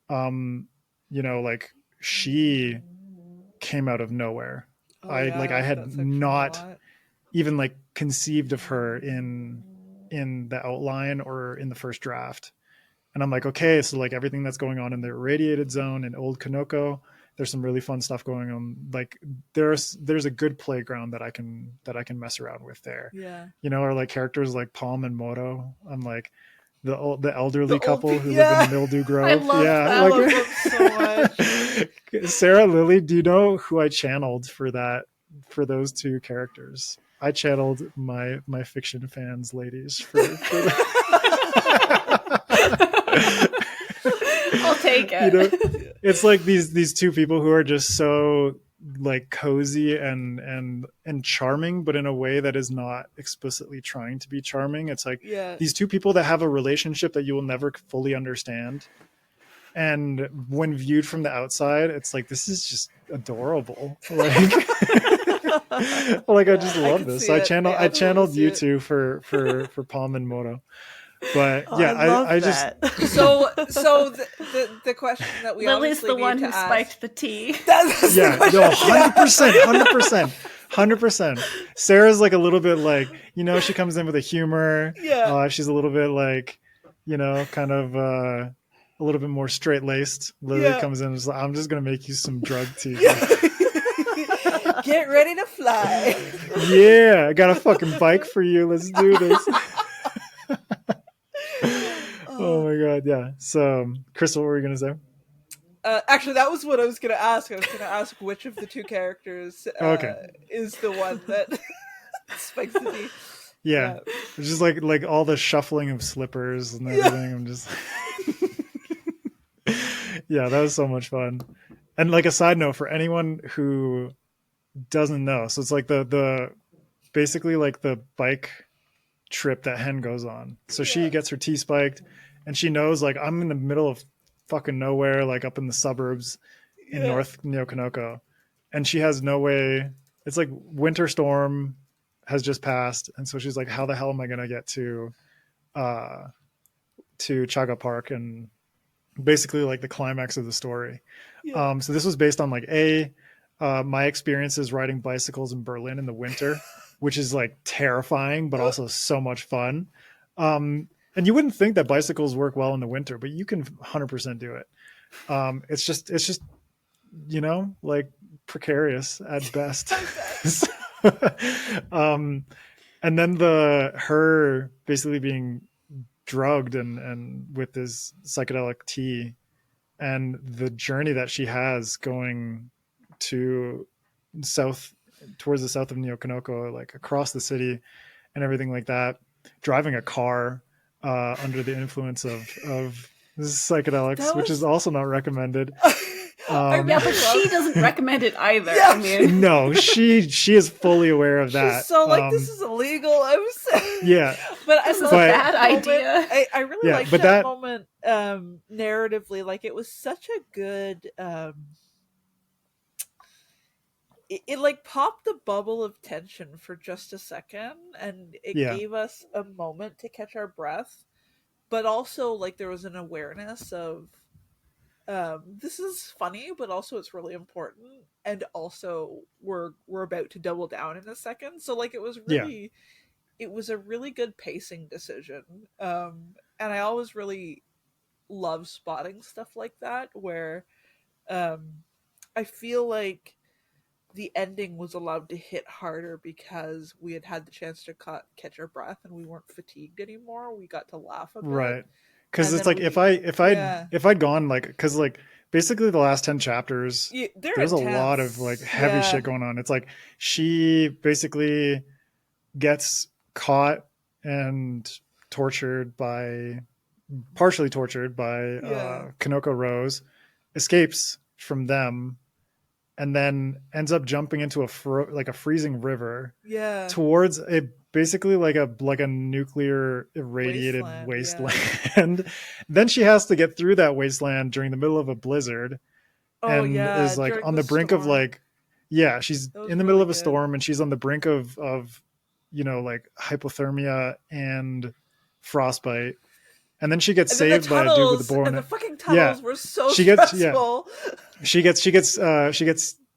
Like she came out of nowhere. I had not even like conceived of her in the outline or in the first draft. And I'm like, okay, so like everything that's going on in the irradiated zone in Old Kanoko, there's some really fun stuff going on. Like there's a good playground that I can mess around with there. Yeah. Or like characters like Palm and Moto. I'm like the elderly couple who live in Mildew Grove. I love that. I love them so much. Sarah Lily, do you know who I channeled for those two characters? I channeled my fiction fans ladies for I'll take it. It's like these two people who are just so like cozy and charming, but in a way that is not explicitly trying to be charming. It's like these two people that have a relationship that you will never fully understand. And when viewed from the outside, it's like, this is just adorable. Like, like I just love this. I channeled you two for Palm and Moto. But I just so the question that we Lily's obviously the need one to who ask, spiked the tea. 100%. Sarah's like a little bit like, she comes in with a humor. She's a little bit like, kind of a little bit more straight laced. Lily comes in and is like, I'm just gonna make you some drug tea. Get ready to fly. Yeah, I got a fucking bike for you. Let's do this. Oh my god, yeah. So, Krystle, what were you gonna say? Actually, that was what I was gonna ask. I was gonna ask which of the two characters is the one that spikes the tea. Yeah, it's just like all the shuffling of slippers and everything. I'm just, yeah, that was so much fun. And like a side note for anyone who doesn't know, so it's like the basically like the bike trip that Hen goes on. So she gets her tea spiked, and she knows like I'm in the middle of fucking nowhere, like up in the suburbs in North Neo Kanoko, and she has no way it's like winter storm has just passed, and so she's like, how the hell am I gonna get to Chaga Park, and basically like the climax of the story. Yeah. So this was based on like my experiences riding bicycles in Berlin in the winter, which is like terrifying, but also so much fun. And you wouldn't think that bicycles work well in the winter, but you can 100% do it. It's just, you know, like precarious at best. And then her basically being drugged and with this psychedelic tea, and the journey that she has going to towards the south of Nyokonoko, like across the city and everything like that, driving a car under the influence of psychedelics, which is also not recommended. Yeah, but she doesn't recommend it either. Yeah. I mean, no, she is fully aware of that. She's so like, this is illegal. I was saying. Yeah, but this is a bad idea. I really liked that moment narratively. Like, it was such a good. It like popped the bubble of tension for just a second, and it gave us a moment to catch our breath. But also, like, there was an awareness of. This is funny, but also it's really important, and also we're about to double down in a second. So like, it was a really good pacing decision. And I always really love spotting stuff like that, where I feel like the ending was allowed to hit harder because we had the chance to catch our breath, and we weren't fatigued anymore. We got to laugh a bit. Right. Because it's like if I'd gone like, because like basically the last 10 chapters, there's a lot of like heavy shit going on. It's like she basically gets caught and partially tortured by Kanoko Rose, escapes from them, and then ends up jumping into a freezing river towards basically like a nuclear irradiated wasteland. Then she has to get through that wasteland during the middle of a blizzard, is like on the brink of like, she's in the middle of a storm, and she's on the brink of you know, like hypothermia and frostbite. And then she gets saved by a dude with a bow and the fucking tunnels were so stressful. She gets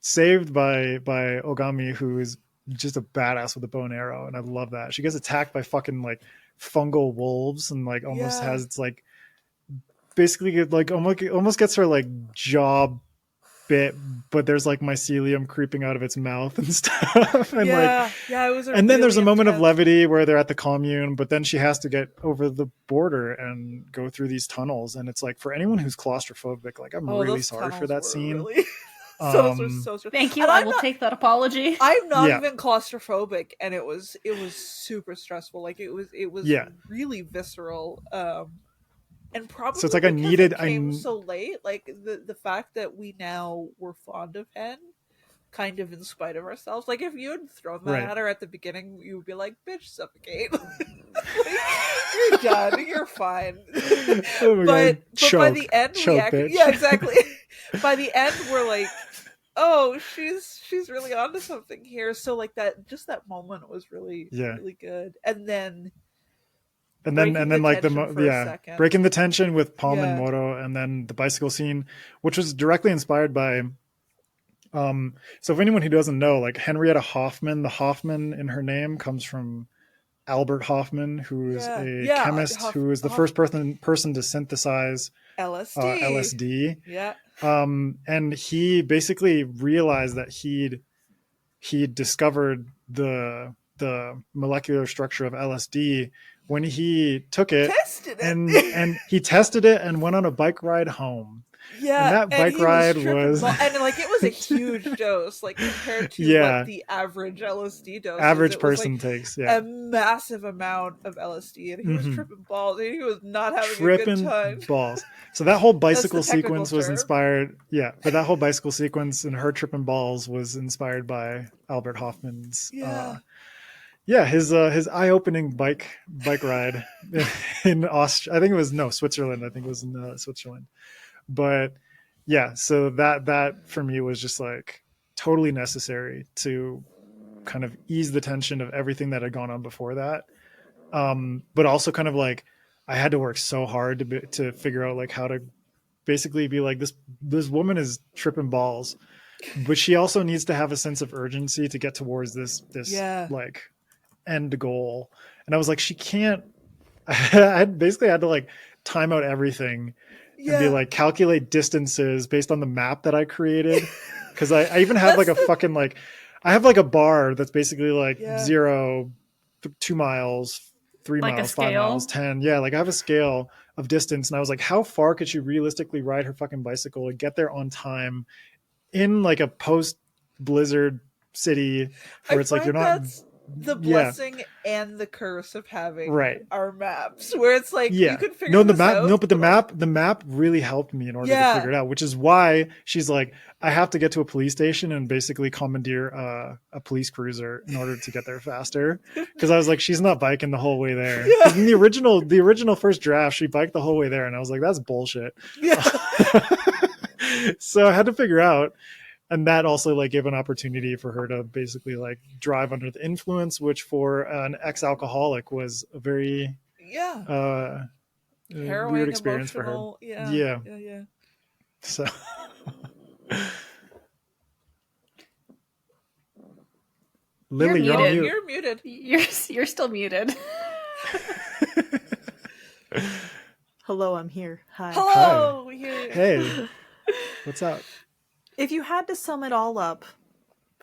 saved by Ogami, who is just a badass with a bow and arrow, and I love that. She gets attacked by fucking like fungal wolves, and like almost has it's like basically like almost gets her like jaw bit, but there's like mycelium creeping out of its mouth and stuff. And it was. And then there's a moment of levity where they're at the commune, but then she has to get over the border and go through these tunnels, and it's like, for anyone who's claustrophobic, like I'm really sorry for that scene. Really... Those were so thank you. I will take that apology. I'm not even claustrophobic, and it was super stressful. Like it was really visceral. And probably so it's like I needed. It came so late. Like the fact that we now were fond of Hen, kind of in spite of ourselves. Like if you had thrown that at her at the beginning, you would be like, "Bitch, suffocate." Like, you're done. You're fine. But by the end, exactly. By the end, we're like, oh, she's really onto something here. So like that moment was really really good. And then like breaking the tension with Palm and Moro, and then the bicycle scene, which was directly inspired by so if anyone who doesn't know, like Henrietta Hoffman, the Hoffman in her name comes from Albert Hoffman, who is a chemist who is the first person to synthesize LSD. And he basically realized that he'd discovered the molecular structure of LSD when he took it, and he tested it and went on a bike ride home. Yeah, and that bike ride was and like it was a huge dose, like compared to what the average LSD dose person takes. A massive amount of LSD, and he was tripping balls. And he was not having a good time. Balls. So that whole bicycle sequence was inspired. Yeah, but that whole bicycle sequence and her tripping balls was inspired by Albert Hoffman's. His eye-opening bike ride in Austria. I think it was Switzerland. I think it was in Switzerland. But yeah, so that for me was just like totally necessary to kind of ease the tension of everything that had gone on before that. But also kind of like I had to work so hard to figure out like how to basically be like, this woman is tripping balls, but she also needs to have a sense of urgency to get towards this like end goal. And I was like, she can't. I basically had to like time out everything and be like, calculate distances based on the map that I created. Cause I even have like a fucking like, I have like a bar that's basically like 0, 2 miles, 3 like miles, 5 miles, 10. Yeah. Like I have a scale of distance. And I was like, how far could she realistically ride her fucking bicycle and get there on time in like a post blizzard city where it's like, you're not the blessing and the curse of having our maps, where it's like you could figure the this map out. No, but the map really helped me in order to figure it out, which is why she's like, I have to get to a police station and basically commandeer a police cruiser in order to get there faster, because I was like, she's not biking the whole way there. In the original first draft, she biked the whole way there, and I was like, that's bullshit. So I had to figure out. And that also like gave an opportunity for her to basically like drive under the influence, which for an ex-alcoholic was a very harrowing, weird experience for her. Yeah. So Lily, you're muted. You're still muted. Hello, I'm here. Hi. Hello, we hear you. Hey, what's up? If you had to sum it all up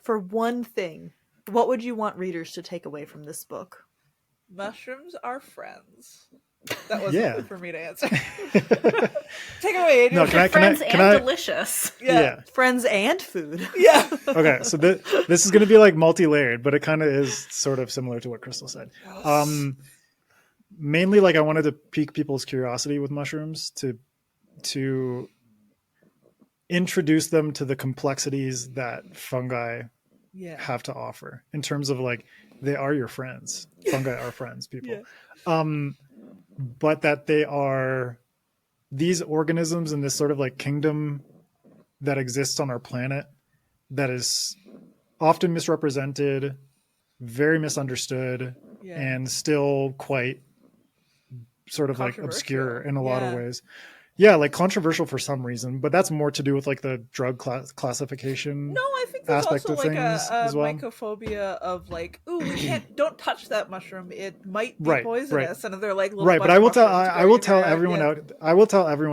for one thing, what would you want readers to take away from this book? Mushrooms are friends. That wasn't for me to answer. Take it away, Adrian. No, friends and delicious. Yeah. Friends and food. Yeah. Okay, so this is going to be like multi-layered, but it kind of is sort of similar to what Krystle said. Mainly, like I wanted to pique people's curiosity with mushrooms to introduce them to the complexities that fungi have to offer in terms of like, they are your friends. Fungi are friends, people. But that they are these organisms in this sort of like kingdom that exists on our planet that is often misrepresented, very misunderstood, and still quite sort of like obscure in a lot of ways. Yeah, like controversial for some reason, but that's more to do with like the drug classification. No, I think there's aspect also of like things a as well. mycophobia of like, ooh, don't touch that mushroom; it might be poisonous. And they're like, but I will tell everyone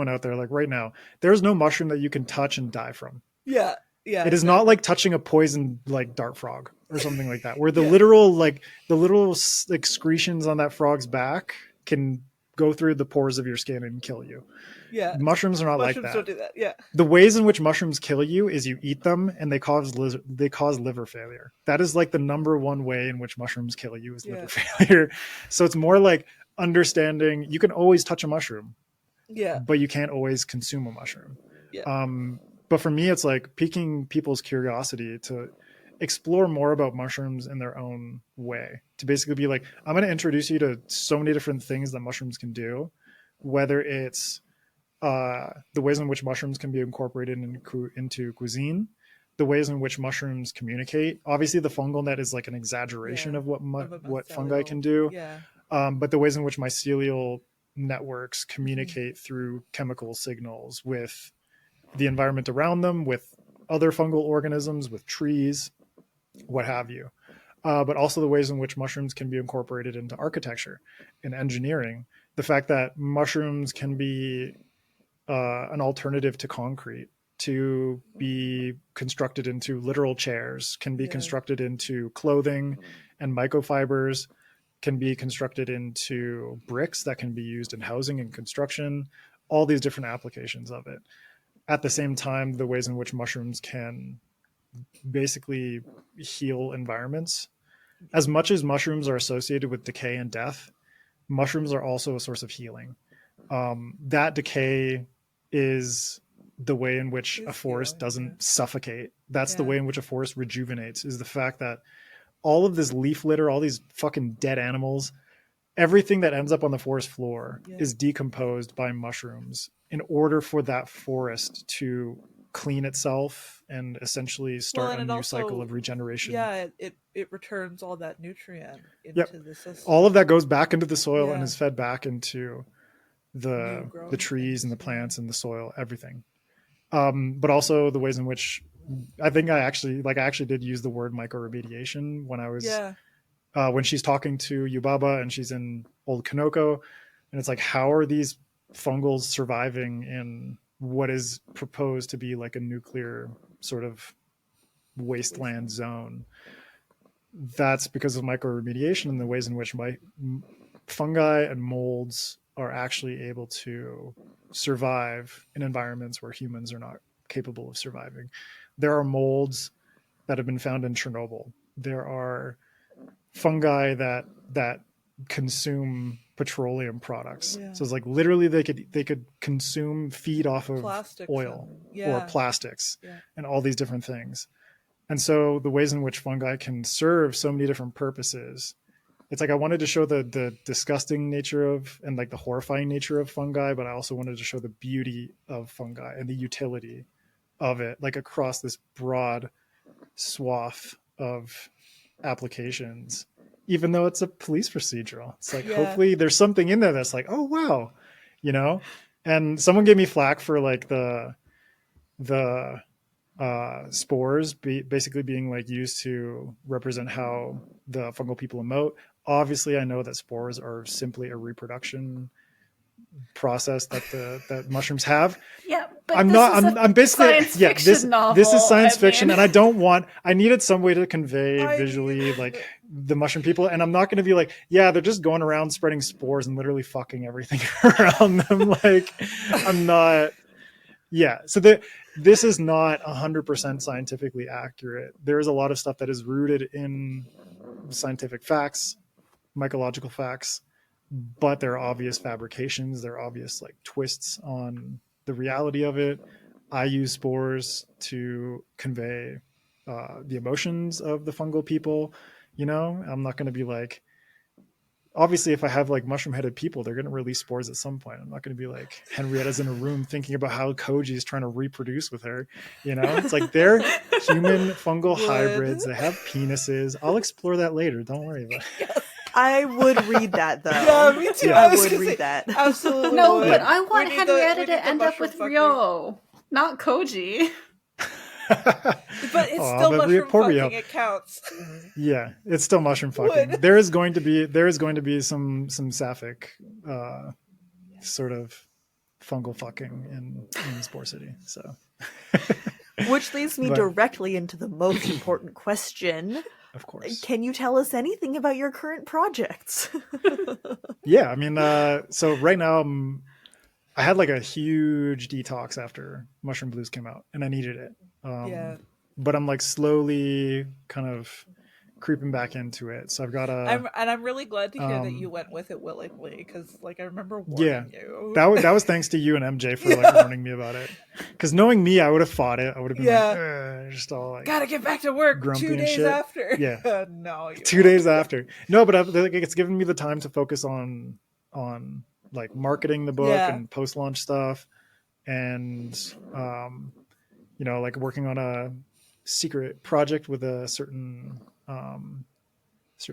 out there, like right now, there's no mushroom that you can touch and die from. Yeah. It is not like touching a poison like dart frog or something like that, where the literal excretions on that frog's back can go through the pores of your skin and kill you. Yeah, mushrooms are not like that. Don't do that. Yeah, the ways in which mushrooms kill you is you eat them and they cause liver failure. That is like the number one way in which mushrooms kill you is liver failure. So it's more like understanding you can always touch a mushroom, but you can't always consume a mushroom. But for me, it's like piquing people's curiosity to explore more about mushrooms in their own way, to basically be like, I'm going to introduce you to so many different things that mushrooms can do, whether it's the ways in which mushrooms can be incorporated into cuisine, the ways in which mushrooms communicate. Obviously, the fungal net is like an exaggeration of what fungi can do, but the ways in which mycelial networks communicate through chemical signals with the environment around them, with other fungal organisms, with trees, what have you. But also the ways in which mushrooms can be incorporated into architecture and engineering. The fact that mushrooms can be an alternative to concrete, to be constructed into literal chairs, can be constructed into clothing and microfibers, can be constructed into bricks that can be used in housing and construction, all these different applications of it. At the same time, the ways in which mushrooms can basically heal environments. As much as mushrooms are associated with decay and death, mushrooms are also a source of healing. That decay is the way in which a forest doesn't suffocate. That's the way in which a forest rejuvenates, is the fact that all of this leaf litter, all these fucking dead animals, everything that ends up on the forest floor is decomposed by mushrooms in order for that forest to clean itself and essentially start a new also, cycle of regeneration. Yeah, it returns all that nutrient into Yep. the system. All of that goes back into the soil Yeah. and is fed back into the growing trees things, and the plants and the soil, everything. But also the ways in which I think I actually did use the word microremediation when I was when she's talking to Yubaba and she's in Old Kanoko, and it's like, how are these fungals surviving in what is proposed to be like a nuclear sort of wasteland zone? That's because of microremediation and the ways in which fungi and molds are actually able to survive in environments where humans are not capable of surviving. There are molds that have been found in Chernobyl. There are fungi that consume petroleum products. So it's like literally they could consume feed off of plastics oil or plastics and all these different things. And so the ways in which fungi can serve so many different purposes, it's like I wanted to show the disgusting nature of and like the horrifying nature of fungi, but I also wanted to show the beauty of fungi and the utility of it, like across this broad swath of applications, even though it's a police procedural. It's like, hopefully there's something in there that's like, oh, wow, and someone gave me flack for like the spores basically being like used to represent how the fungal people emote. Obviously, I know that spores are simply a reproduction process that mushrooms have. Yeah, but I'm basically science fiction novel. This is science fiction, and I needed some way to convey visually like the mushroom people, and I'm not going to be like, yeah, they're just going around spreading spores and literally fucking everything around them. Like, I'm not. Yeah, so this is not 100% scientifically accurate. There is a lot of stuff that is rooted in scientific facts, mycological facts, but there are obvious fabrications. There are obvious like twists on the reality of it. I use spores to convey the emotions of the fungal people. I'm not going to be like, obviously, if I have like mushroom headed people, they're going to release spores at some point. I'm not going to be like Henrietta's in a room thinking about how Koji is trying to reproduce with her. It's like they're human fungal hybrids. They have penises. I'll explore that later. Don't worry about it. I would read that though. Yeah, me too. I would read that. Absolutely. No, would. but I want Henrietta to end up with Ryo, not Koji. But it's still mushroom fucking. It counts. Yeah, it's still mushroom fucking. There is going to be some sapphic sort of fungal fucking in Spore City. So, which leads me directly into the most important question. Of course. Can you tell us anything about your current projects? Yeah, I mean, so right now I had like a huge detox after Mushroom Blues came out, and I needed it. But I'm like slowly kind of creeping back into it. So I've got I'm really glad to hear that you went with it willingly, because like I remember warning you. That was thanks to you and MJ for like warning me about it. Because knowing me, I would have fought it. I would have been like, just all like, gotta get back to work 2 days after. Yeah, no, 2 days after. No, but it's given me the time to focus on like marketing the book and post launch stuff, and like working on a secret project with a certain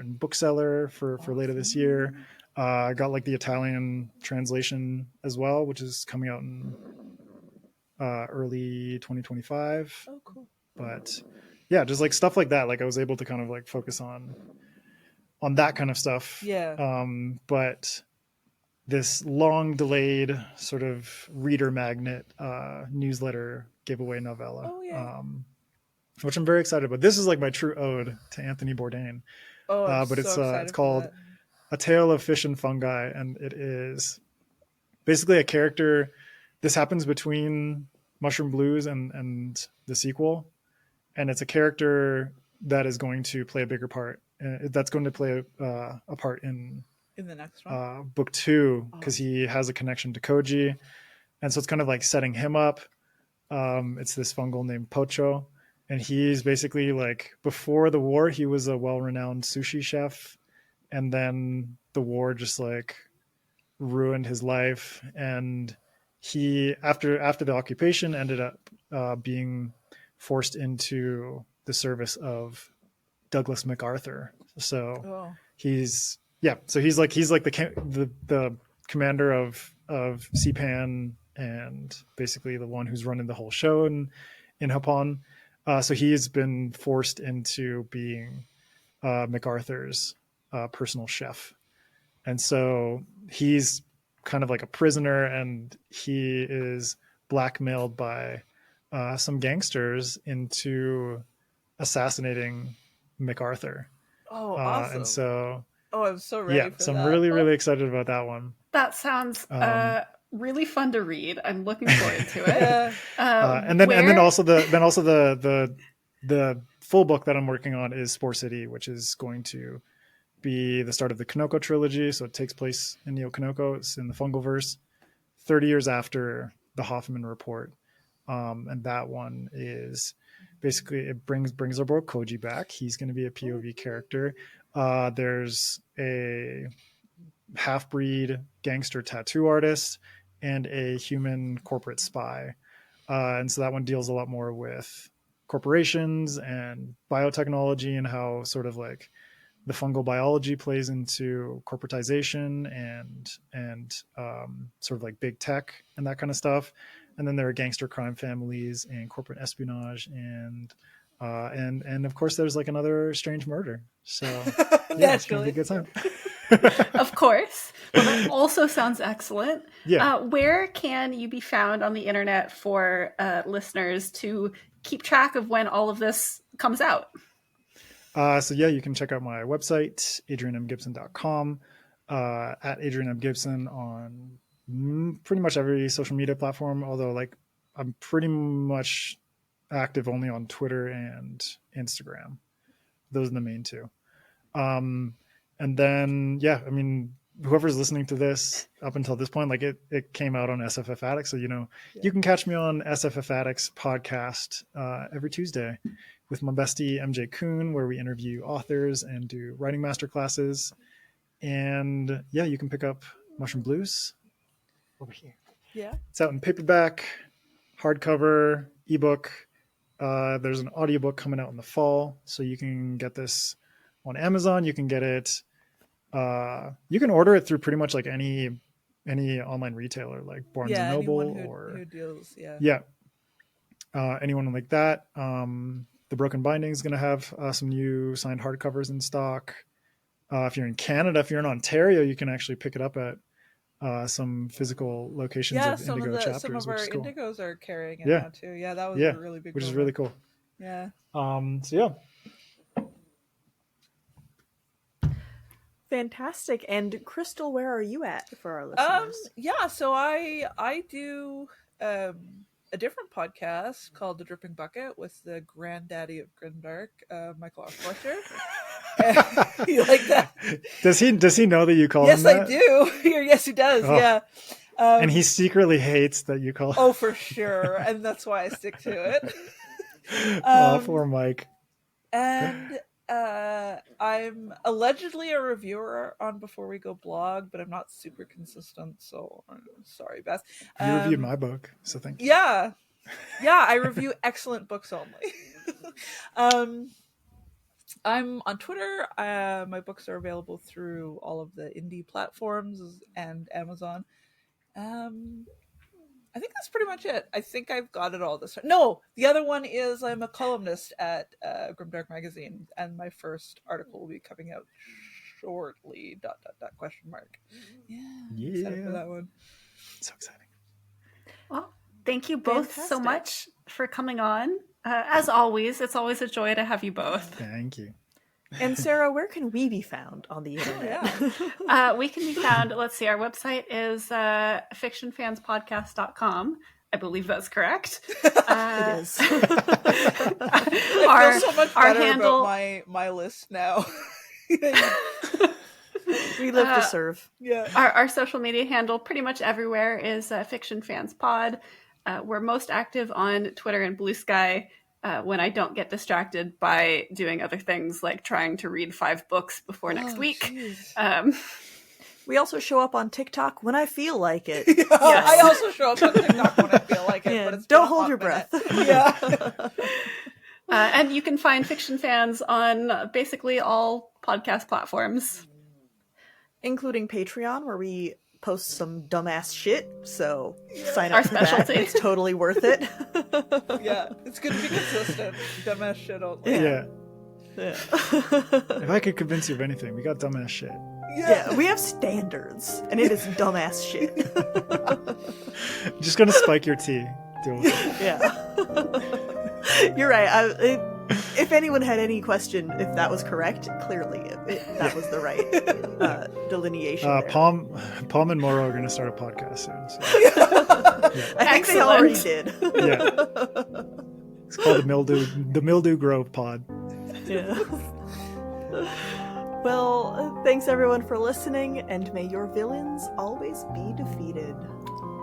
bookseller for later this year. I got like the Italian translation as well, which is coming out in early 2025. Oh, cool. But yeah, just like stuff like that. Like I was able to kind of like focus on that kind of stuff. Yeah. But this long delayed sort of reader magnet newsletter giveaway novella. Oh, yeah. Which I'm very excited about. This is like my true ode to Anthony Bourdain. Oh, but it's called A Tale of Fish and Fungi, and it is basically a character. This happens between Mushroom Blues and the sequel, and it's a character that is going to play a bigger part. That's going to play a part in the next one, book 2, because he has a connection to Koji, and so it's kind of like setting him up. It's this fungal named Pocho. And he's basically like, before the war, he was a well-renowned sushi chef. And then the war just like ruined his life. And he after the occupation ended up being forced into the service of Douglas MacArthur. So he's like the commander of CPAN, and basically the one who's running the whole show in Hopon. So he's been forced into being MacArthur's personal chef. And so he's kind of like a prisoner, and he is blackmailed by some gangsters into assassinating MacArthur. Oh, awesome. And so... I'm so ready for so that. I'm really excited about that one. That sounds really fun to read. I'm looking forward to it. And then also the full book that I'm working on is Spore City, which is going to be the start of the Kanoko trilogy. So it takes place in Neo Kanoko. It's in the Fungalverse, 30 years after the Hoffman Report. And that one is basically, it brings our boy Koji back. He's going to be a POV character. There's a half-breed gangster tattoo artist and a human corporate spy. And so that one deals a lot more with corporations and biotechnology, and how sort of like the fungal biology plays into corporatization and sort of like big tech and that kind of stuff. And then there are gangster crime families and corporate espionage, and of course there's like another strange murder. So yeah, it's gonna be a good time. Of course. Well, that also sounds excellent. Yeah. Where can you be found on the internet for listeners to keep track of when all of this comes out? So yeah, you can check out my website, adrianmgibson.com, at Adrian M. Gibson on pretty much every social media platform, although like I'm pretty much active only on Twitter and Instagram. Those are the main two. And then, yeah, I mean, whoever's listening to this up until this point, like it came out on SFF Addicts. So, you can catch me on SFF Addicts podcast every Tuesday with my bestie, MJ Kuhn, where we interview authors and do writing masterclasses. And yeah, you can pick up Mushroom Blues over here. Yeah. It's out in paperback, hardcover, ebook. There's an audiobook coming out in the fall. So you can get this on Amazon. You can get it. You can order it through pretty much like any online retailer, like Barnes and Noble who deals. Anyone like that. The Broken Binding is going to have some new signed hardcovers in stock. If you're in Canada, if you're in Ontario, you can actually pick it up at some physical locations of Indigo chapters. Some of our cool. Indigos are carrying it now too. Yeah, that was a really big which is really cool. Yeah. So yeah. Fantastic. And Krystle, where are you at for our listeners? So I do a different podcast called The Dripping Bucket with the granddaddy of Grimdark, Michael R. Fletcher. You like that? Does he know that you call him that? Yes, I do. Yes, he does. Oh. Yeah. And he secretly hates that you call him. Oh, for sure. And that's why I stick to it. Poor Mike. And I'm allegedly a reviewer on Before We Go blog, but I'm not super consistent, so I'm sorry, Beth. You reviewed my book, so thank you. Yeah, I review excellent books only. I'm on Twitter. My books are available through all of the indie platforms and Amazon. I think that's pretty much it. I think I've got it all this time. No, the other one is I'm a columnist at Grimdark Magazine, and my first article will be coming out shortly. ... Yeah. Excited for that one. So exciting. Well, thank you both so much for coming on. As always, it's always a joy to have you both. Thank you. And Sarah, where can we be found on the internet? We can be found, let's see, our website is fictionfanspodcast.com. I believe that's correct. It is. I feel so much better handle... about my list now. We live to serve. Yeah. Our social media handle pretty much everywhere is Fiction Fans Pod. We're most active on Twitter and Blue Sky. When I don't get distracted by doing other things like trying to read 5 books before next week. We also show up on TikTok when I feel like it. Yeah, I also show up on TikTok when I feel like it, Yeah, but it's don't been a hold hot your minute. breath. Yeah. And you can find Fiction Fans on basically all podcast platforms. Including Patreon, where we post some dumbass shit, so sign Our up for that. specialty. It's totally worth it. Yeah, it's good to be consistent. Dumbass shit only. Yeah. Yeah. If I could convince you of anything, we got dumbass shit. Yeah, we have standards, and it is dumbass shit. Just gonna spike your tea. Deal with it. Yeah. You're right. If anyone had any question if that was correct, clearly that was the right delineation. There. Palm and Moro are gonna start a podcast soon. So. I think they already did. Yeah. It's called the Mildew Grove Pod. Yeah. Well, thanks everyone for listening, and may your villains always be defeated.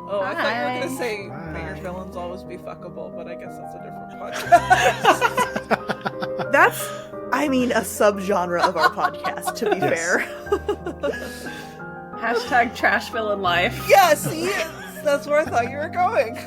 Oh, I thought you were Bye. going to say, Bye. may your villains always be fuckable, but I guess that's a different podcast. That's, I mean, a subgenre of our podcast, to be Yes. fair. Hashtag trash villain life. Yeah, see? That's where I thought you were going.